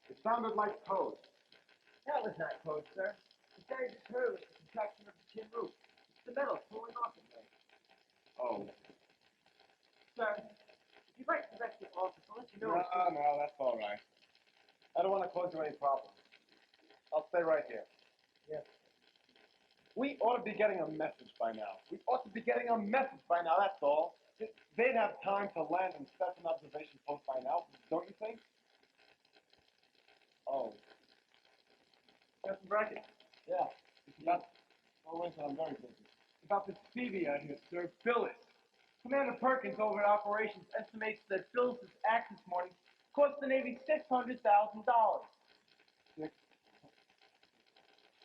It sounded like code. That was not code, sir. The guy just heard was the contraction of the tin roof. It's the metal pulling off the thing. Oh. Sir, if you'd like to go back to the office, I'll let you know. No, that's all right. I don't want to cause you any problems. I'll stay right here. Yeah. We ought to be getting a message by now. We ought to be getting a message by now, that's all. They'd have time to land and set an observation post by now, don't you think? Oh. Got some brackets? Yeah. It's about... Oh, wait, I'm very busy. About this Stevie out here, sir. Phyllis. Commander Perkins over at Operations estimates that Phyllis's act this morning cost the Navy $600,000.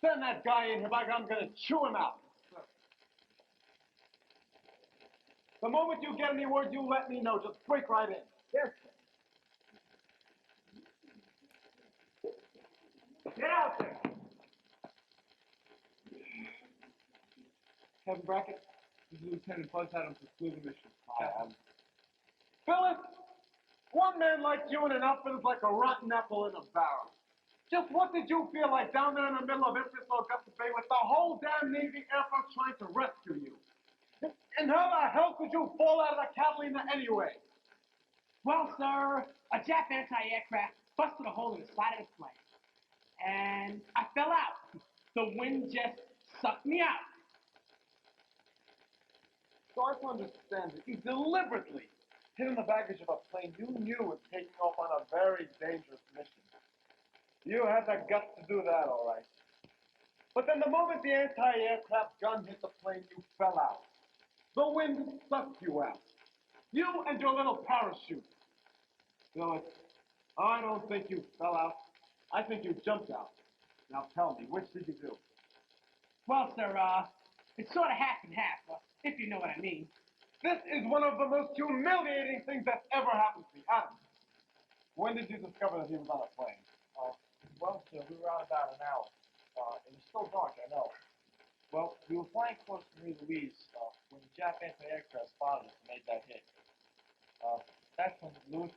Send that guy in here, by God, I'm going to chew him out. The moment you get any word, you let me know. Just break right in. Yes, sir. Get out there. Captain Brackett, this is Lieutenant Buzz Adams of Fluid Mission. Phyllis, one man like you in an outfit is like a rotten apple in a barrel. Just what did you feel like down there in the middle of Empress Augusta Bay with the whole damn Navy Air Force trying to rescue you? And how the hell could you fall out of the Catalina anyway? Well, sir, a Jap anti-aircraft busted a hole in the side of the plane. And I fell out. The wind just sucked me out. So I can understand that you deliberately hid in the baggage of a plane you knew was taking off on a very dangerous mission. You had the guts to do that, all right. But then the moment the anti-aircraft gun hit the plane, you fell out. The wind sucked you out. You and your little parachute. Phyllis, I don't think you fell out. I think you jumped out. Now tell me, which did you do? Well, sir, it's sort of half and half, if you know what I mean. This is one of the most humiliating things that's ever happened to me. Adam, when did you discover that he was on a plane? Well, sir, we were out about an hour. It was still dark, I know. Well, we were flying close to Marie Louise when the Jap anti-aircraft spotted us and made that hit. That's when Lewis,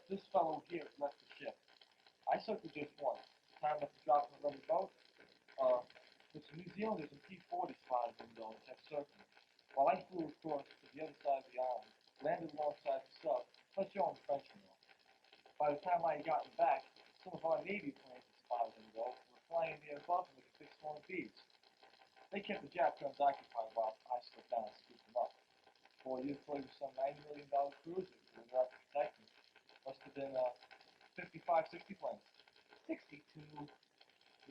this fellow here left the ship. I circled just once. Time enough to drop in a rubber boat. With some New Zealanders and P-40 spotted him, though, and kept circling. While I flew across to the other side of the island, landed alongside the sub, let Joe and the Frenchman off. By the time I had gotten back, some of our Navy planes had spotted him, though, and were flying in the air above him with a fixed one of beads. They kept the Jap guns occupied while I slipped down and scooped them up. 4 years later, some $90 million cruiser we were out to protect them. Must have been 55, 60 planes. 62.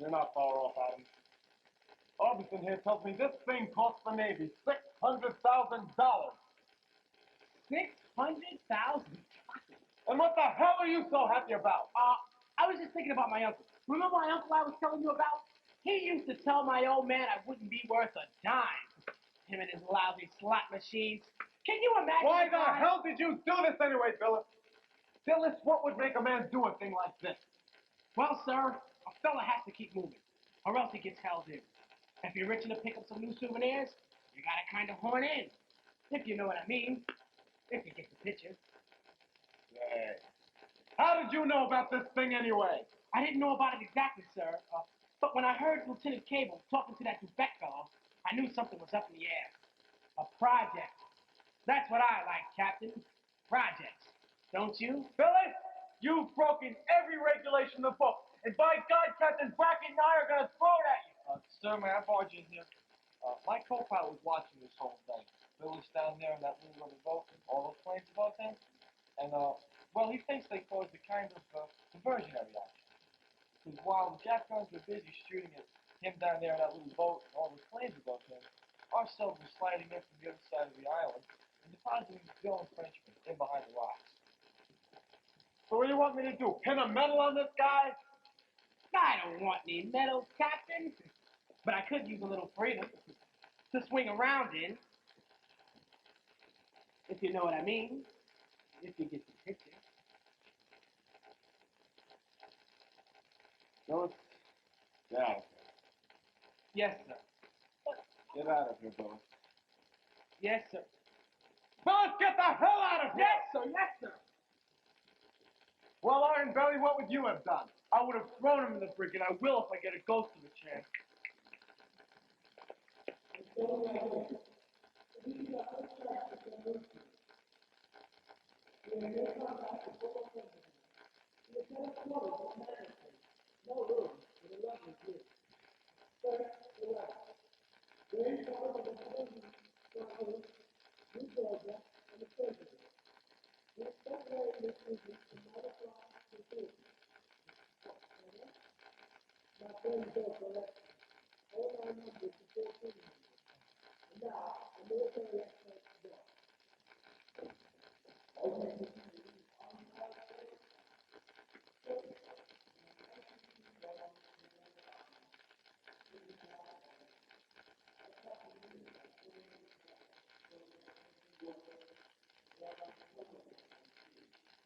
You're not far off, Adam. Orbison here tells me this thing cost the Navy $600,000. 600,000. And what the hell are you so happy about? I was just thinking about my uncle. Remember my uncle I was telling you about? He used to tell my old man I wouldn't be worth a dime. Him and his lousy slot machines. Can you imagine? Why the hell did you do this anyway, Phyllis? Phyllis, what would make a man do a thing like this? Well, sir, a fella has to keep moving, or else he gets held in. If you're rich enough to pick up some new souvenirs, you gotta kind of horn in. If you know what I mean. If you get the picture. Hey. How did you know about this thing anyway? I didn't know about it exactly, sir. But when I heard Lieutenant Cable talking to that Dubeck fellow, I knew something was up in the air. A project. That's what I like, Captain. Projects. Don't you? Phyllis, you've broken every regulation in the book. And by God, Captain Brackett and I are going to throw it at you. Sir, may I barge in here? My co-pilot was watching this whole thing. Billy's down there in that little rubber boat, all those planes above him. And, well, he thinks they caused a kind of diversionary action. Because while the Jap guns were busy shooting at him down there in that little boat and all those planes above him, our subs were sliding in from the other side of the island and depositing Bill and Frenchman in behind the rocks. So what do you want me to do? Pin a medal on this guy? I don't want any medals, Captain. But I could use a little freedom to swing around in. If you know what I mean. If you get the picture. Phyllis, get out of here. Yes, sir. Get out of here, Phyllis. Yes, sir. Phyllis, get the hell out of here! Yes, sir. Yes, sir. Well, Iron Belly, what would you have done? I would have thrown him in the brig, and I will if I get a ghost of a chance.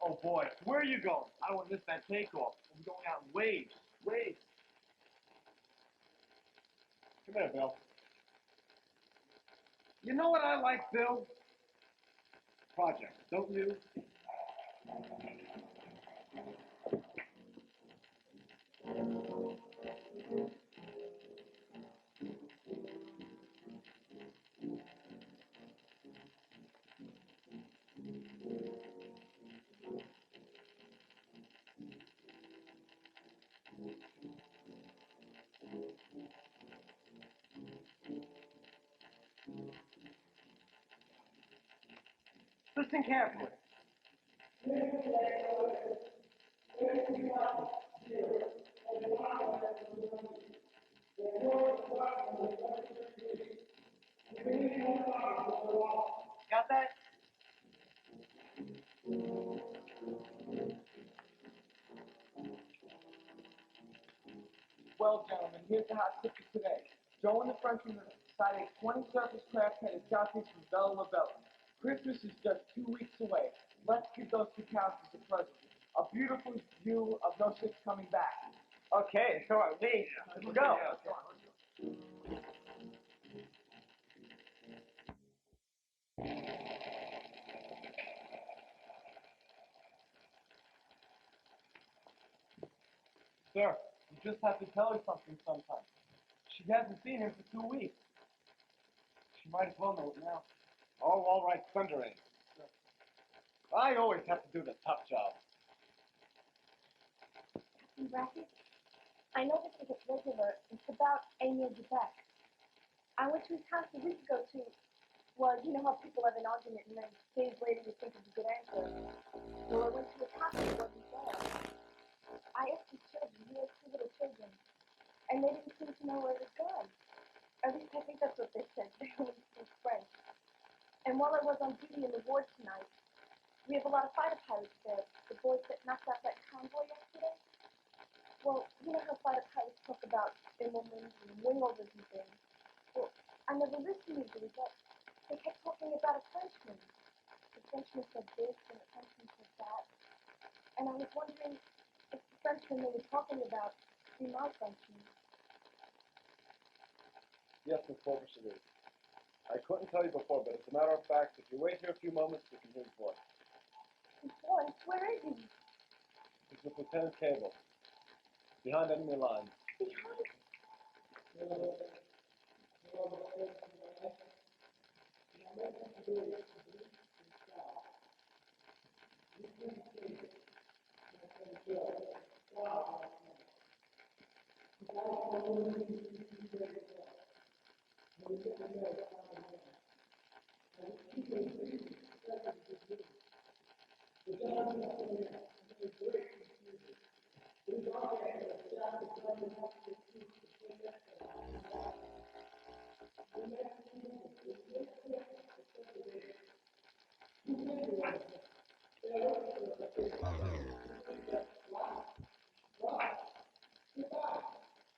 Oh boy, where are you going? I don't want to miss that takeoff. I'm going out in waves. Waves. Come here, Bill. You know what I like, Bill? Projects, don't you? Listen carefully. Got that? Well, gentlemen, here's the hot ticket today. Joe and the Frenchman decided 20 surface craft headed southeast from Bella La Bella. Christmas is just 2 weeks away. Let's give those two characters a present. A beautiful view of no ships coming back. Okay, it's all right with me. Let's go. Sir, you just have to tell her something sometime. She hasn't seen him for 2 weeks. She might as well know it now. Oh, all right, thundering. I always have to do the tough job. In brackets, I know this is a regular. It's about Emil Dubec. I went to his house a week ago to, well, you know how people have an argument and then days later you think of a good answer. Well, I went to his house and he wasn't there. I asked his children, he has 2 little children, and they didn't seem to know where it was gone. At least I think that's what they said. They only speak French. And while I was on duty in the ward tonight, we have a lot of fighter pilots there. The boys that knocked out that convoy yesterday. Well, you know how fighter pilots talk about Immelmans and wingovers and things. Well, I never listened usually, but they kept talking about a Frenchman. The Frenchman said this and the Frenchman said that. And I was wondering if the Frenchman they were talking about be my Frenchman. Yes, Miss Fulmer, it is. I couldn't tell you before, but as a matter of fact, if you wait here a few moments, you can hear his voice. His voice, where is he? He's with Lieutenant Cable, behind enemy lines. Behind.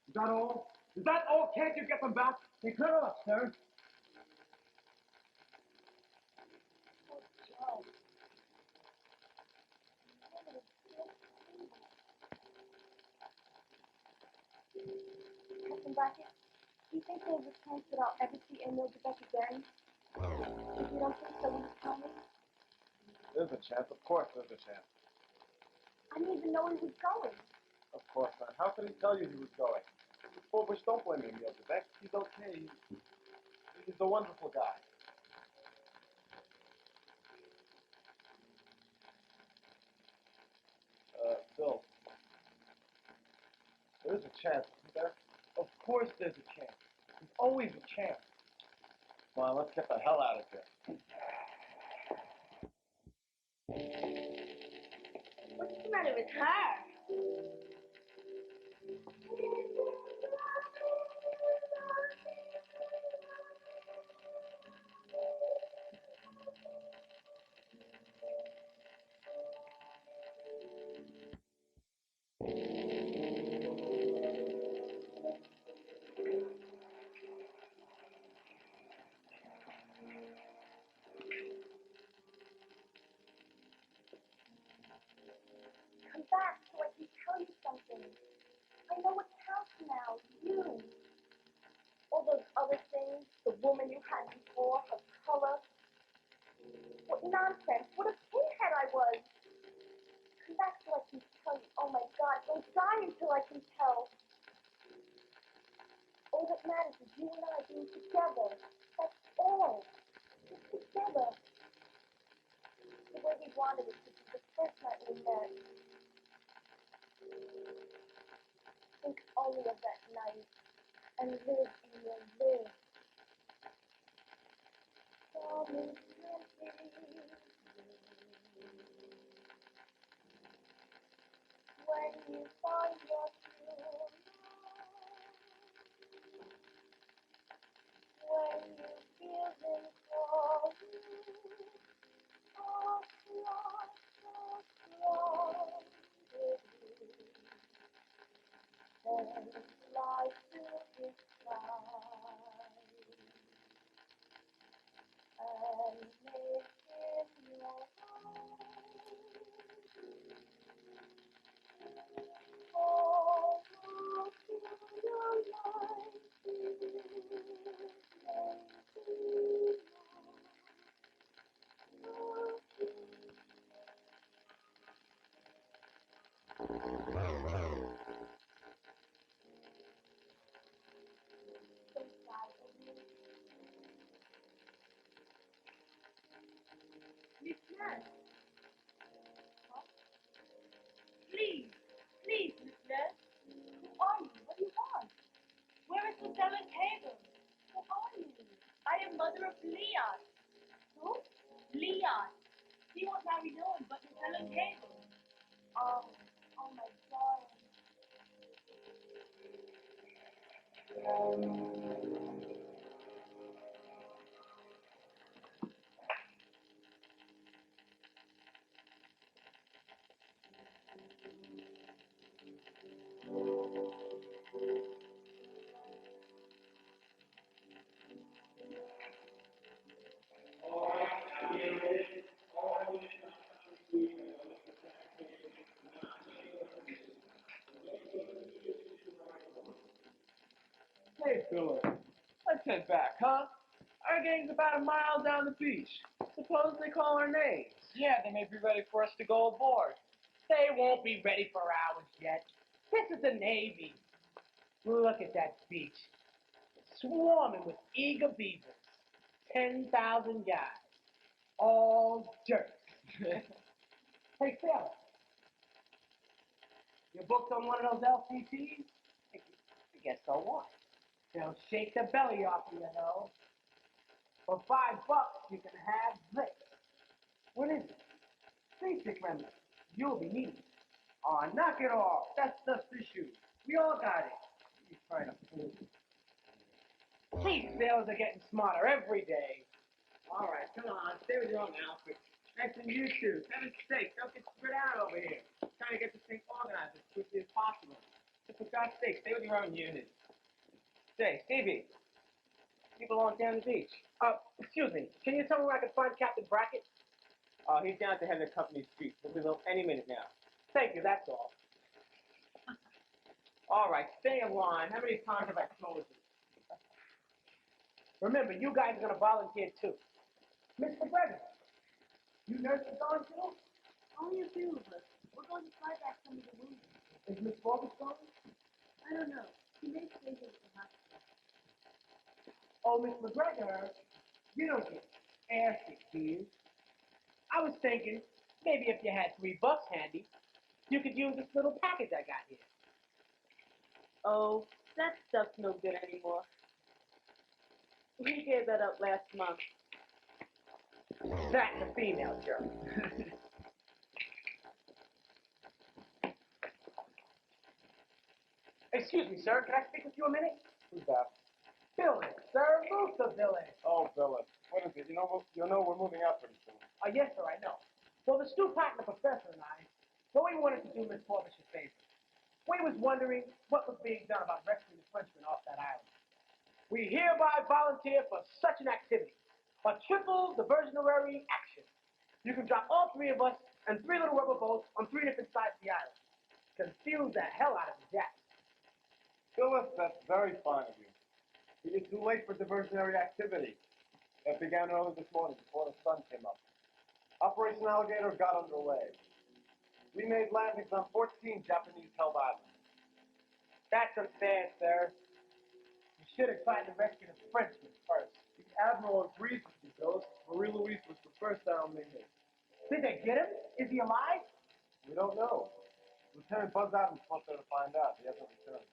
Is that all? Is that all? Can't you get them back? They cut off, sir. Captain Brackett, do you think there's a chance that I'll ever see Emil Dubec again? If you don't think so, will you tell me? There's a chance. Of course there's a chance. I didn't even know he was going. Of course not. How could he tell you he was going? Well, which don't blame him, Neil Quebec. He's okay. He's a wonderful guy. Bill, there's a chance, isn't there? Of course there's a chance. There's always a chance. Come on, let's get the hell out of here. What's the matter with her? nonsense. What a pinhead I was. Come back so I can tell you. Oh my God, don't die until I can tell. All that matters is you and I being together. That's all. Just together. The way we wanted it to be the first night we met. Think only of that night and live in your live. Promise when you find your true love, when you feel him for you, across then fly to the sky and make him your home. All through your life, Miss Nurse. Please, please, Miss Nurse. Who are you? What do you want? Where is the seventh table? Who are you? I am mother of Leon. Who? Leon. He won't marry no one but the seventh table. Oh my God. Hey, Philip. Let's head back, huh? Our gang's about a mile down the beach. Suppose they call our names. Yeah, they may be ready for us to go aboard. They won't be ready for ours yet. This is the Navy. Look at that beach. Swarming with eager beavers. 10,000 guys. All dirt. Hey, Phil. You booked on one of those LCTs? I guess so what? They'll shake the belly off of you, though. For $5, you can have this. What is it? Basic remedy. You'll be needing it. Oh, knock it off. That's just issue. We all got it. You're trying to fool me. These sailors are getting smarter every day. All right, come on. Stay with your own outfit. Next thing you two. Heaven's sake, don't get spread out over here. Trying to get this thing organized as quickly as possible. So for God's sake, stay with your own unit. Say, Stevie, you belong down the beach. Excuse me. Can you tell me where I can find Captain Brackett? He's down at the head of the company street. He'll be home any minute now. Thank you, that's all. All right, stay in line. How many times have I told you? Remember, you guys are going to volunteer too. Mr. Brennan, you nurses going too? Only a few of us. We're going to fly back some of the wounded. Is Miss Morgan going? I don't know. She may stay here with the hospital. Oh, Miss McGregor, you don't get assy, do you? I was thinking, maybe if you had $3 handy, you could use this little package I got here. Oh, that stuff's no good anymore. We gave that up last month. That's a female jerk. Excuse me, sir. Can I speak with you a minute? Who's that? Billy, sir. Luther Billy. Oh, Philip. What is it? You know we're moving out pretty soon. Yes, sir, I know. Well, the stew partner, professor, and I, well, we wanted to do Miss Forbush a favor. We was wondering what was being done about rescuing the Frenchman off that island. We hereby volunteer for such an activity, a triple diversionary action. You can drop all 3 of us and 3 little rubber boats on 3 different sides of the island. Confuse the hell out of the jacks. Philip, that's very fine of you. It is too late for diversionary activity. That began early this morning before the sun came up. Operation Alligator got underway. We made landings on 14 Japanese-held islands. That's unfair, sir. You should have tried to rescue the Frenchman first. The Admiral agrees with you, Ghost. Marie Louise was the first island they hit. Did they get him? Is he alive? We don't know. Lieutenant Buzz Adams went there to find out. He hasn't returned.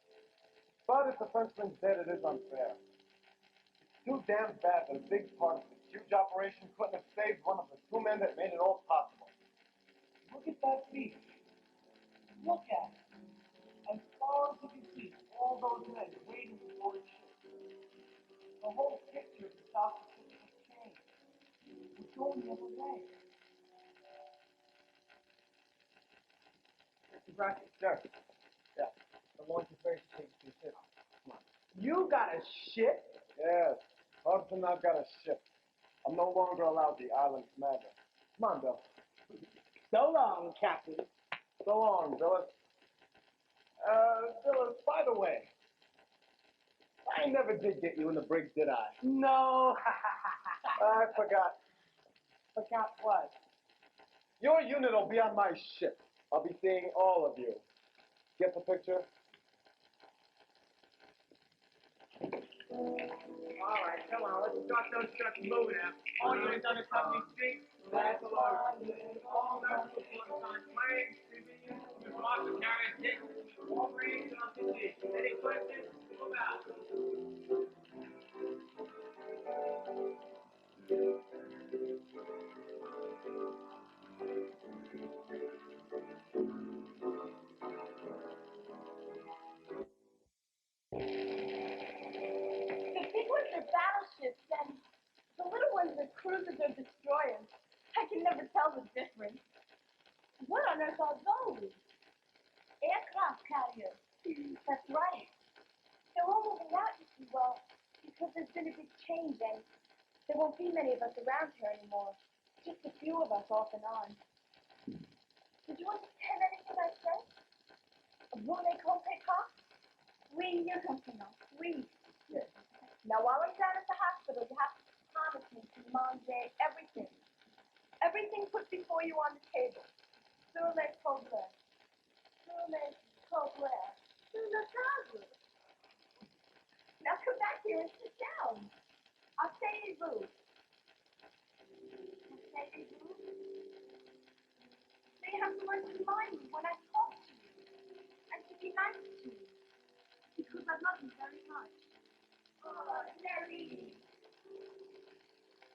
But if the Frenchman's dead, it is unfair. It's too damn bad that a big part of this huge operation couldn't have saved one of the two men that made it all possible. Look at that beach. Look at it. As far as you can see, all those men waiting for his ship. The whole picture of the South Pacific has changed. We're going the other way. Mr. Brackett, Sure. Yeah. the launch is ready to take you to the ship. Come on. You got a ship? Yes. Hudson, I've got a ship. I'm no longer allowed the island commander. Come on, Bill. So long, Captain. So long, Billis. Billis, by the way, I never did get you in the brig, did I? No. I forgot. Forgot what? Your unit will be on my ship. I'll be seeing all of you. Get the picture? All right, come on, let's start those trucks moving now. All units on the company street. That's the large. All vessels on planes, civilians, with marshal carriers, dick, all range on the sea. Any questions? Move out. The big ones are battleships, and the little ones are cruisers or destroyers. I can never tell the difference. What on earth are those? Aircraft carriers. That's right. They're all moving out, you see, well, because there's been a big change, and there won't be many of us around here anymore. Just a few of us off and on. Did you understand anything I said? Vous ne comprenez pas? Oui, you comprends. Oui. Yes. Now, while I'm down at the hospital, you have to promise me to manger everything. Everything put before you on the table. Sur les problèmes. Sur les problèmes. Sur le table. Now come back here and sit down. Asseyez-vous. Asseyez-vous. So you have to learn to mind me when I talk to you. And to be nice to you. Because I love you very much. Oh, Nelly.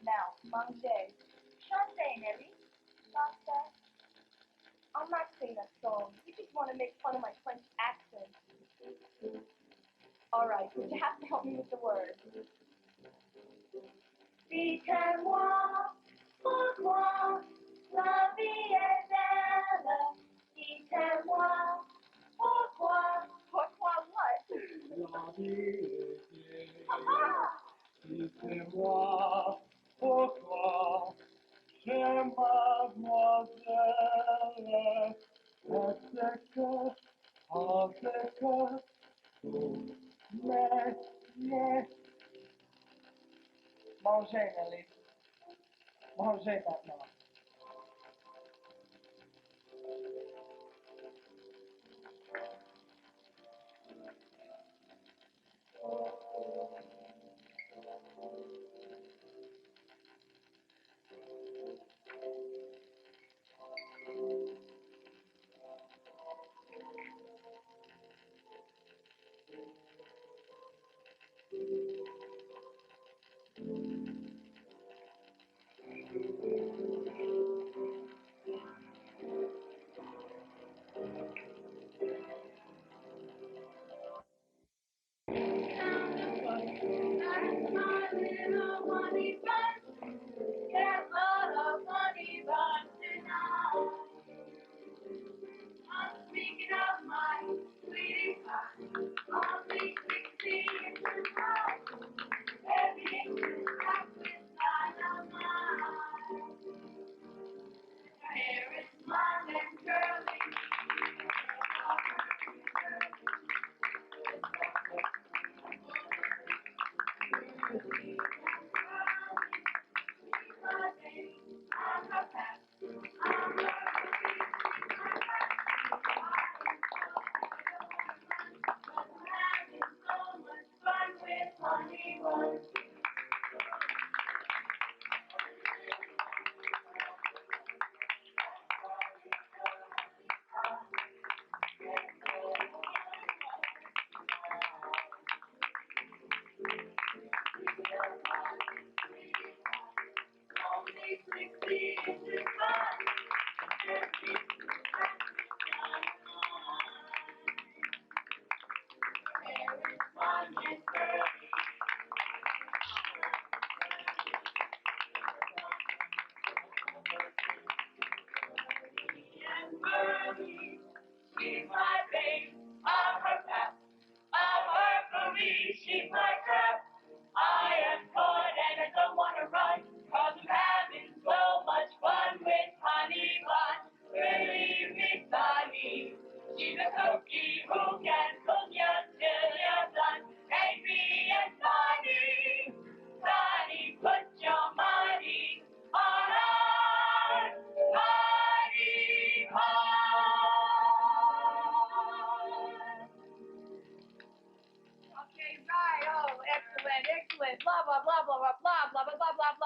Now, manger. Chantez, Nelly. Chantez. I'm not saying a song. You just want to make fun of my French accent. All right, but you have to help me with the words. Dites-moi pourquoi la vie est belle. Dites-moi pourquoi. Pourquoi what? La vie est Ah! dites-moi pourquoi chez mademoiselle est-ce que avec mais Mangez, Nelly. Mangez maintenant.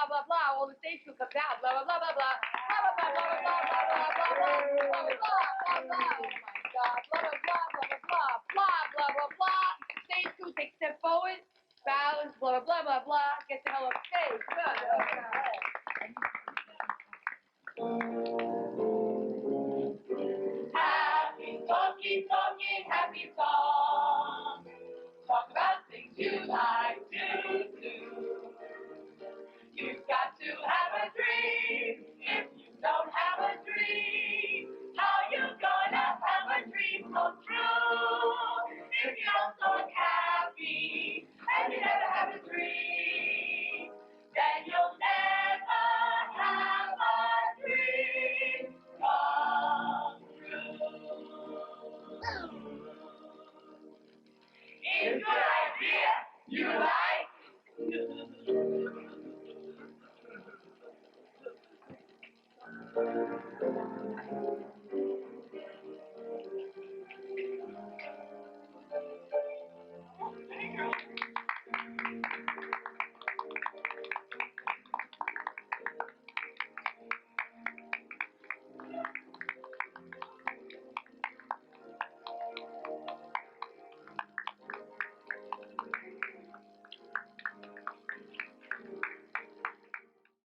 blah, blah, blah. All the stage crew comes out, blah, blah, blah, blah, blah. Blah, blah, blah, blah, blah, blah, blah, blah, blah, blah, blah, blah, blah, blah. Oh my God. Blah, blah, blah, blah, blah, blah, blah, blah, blah. Stage crew takes a step forward, bows, blah, blah, blah, blah, blah. Get the hell off stage. Good.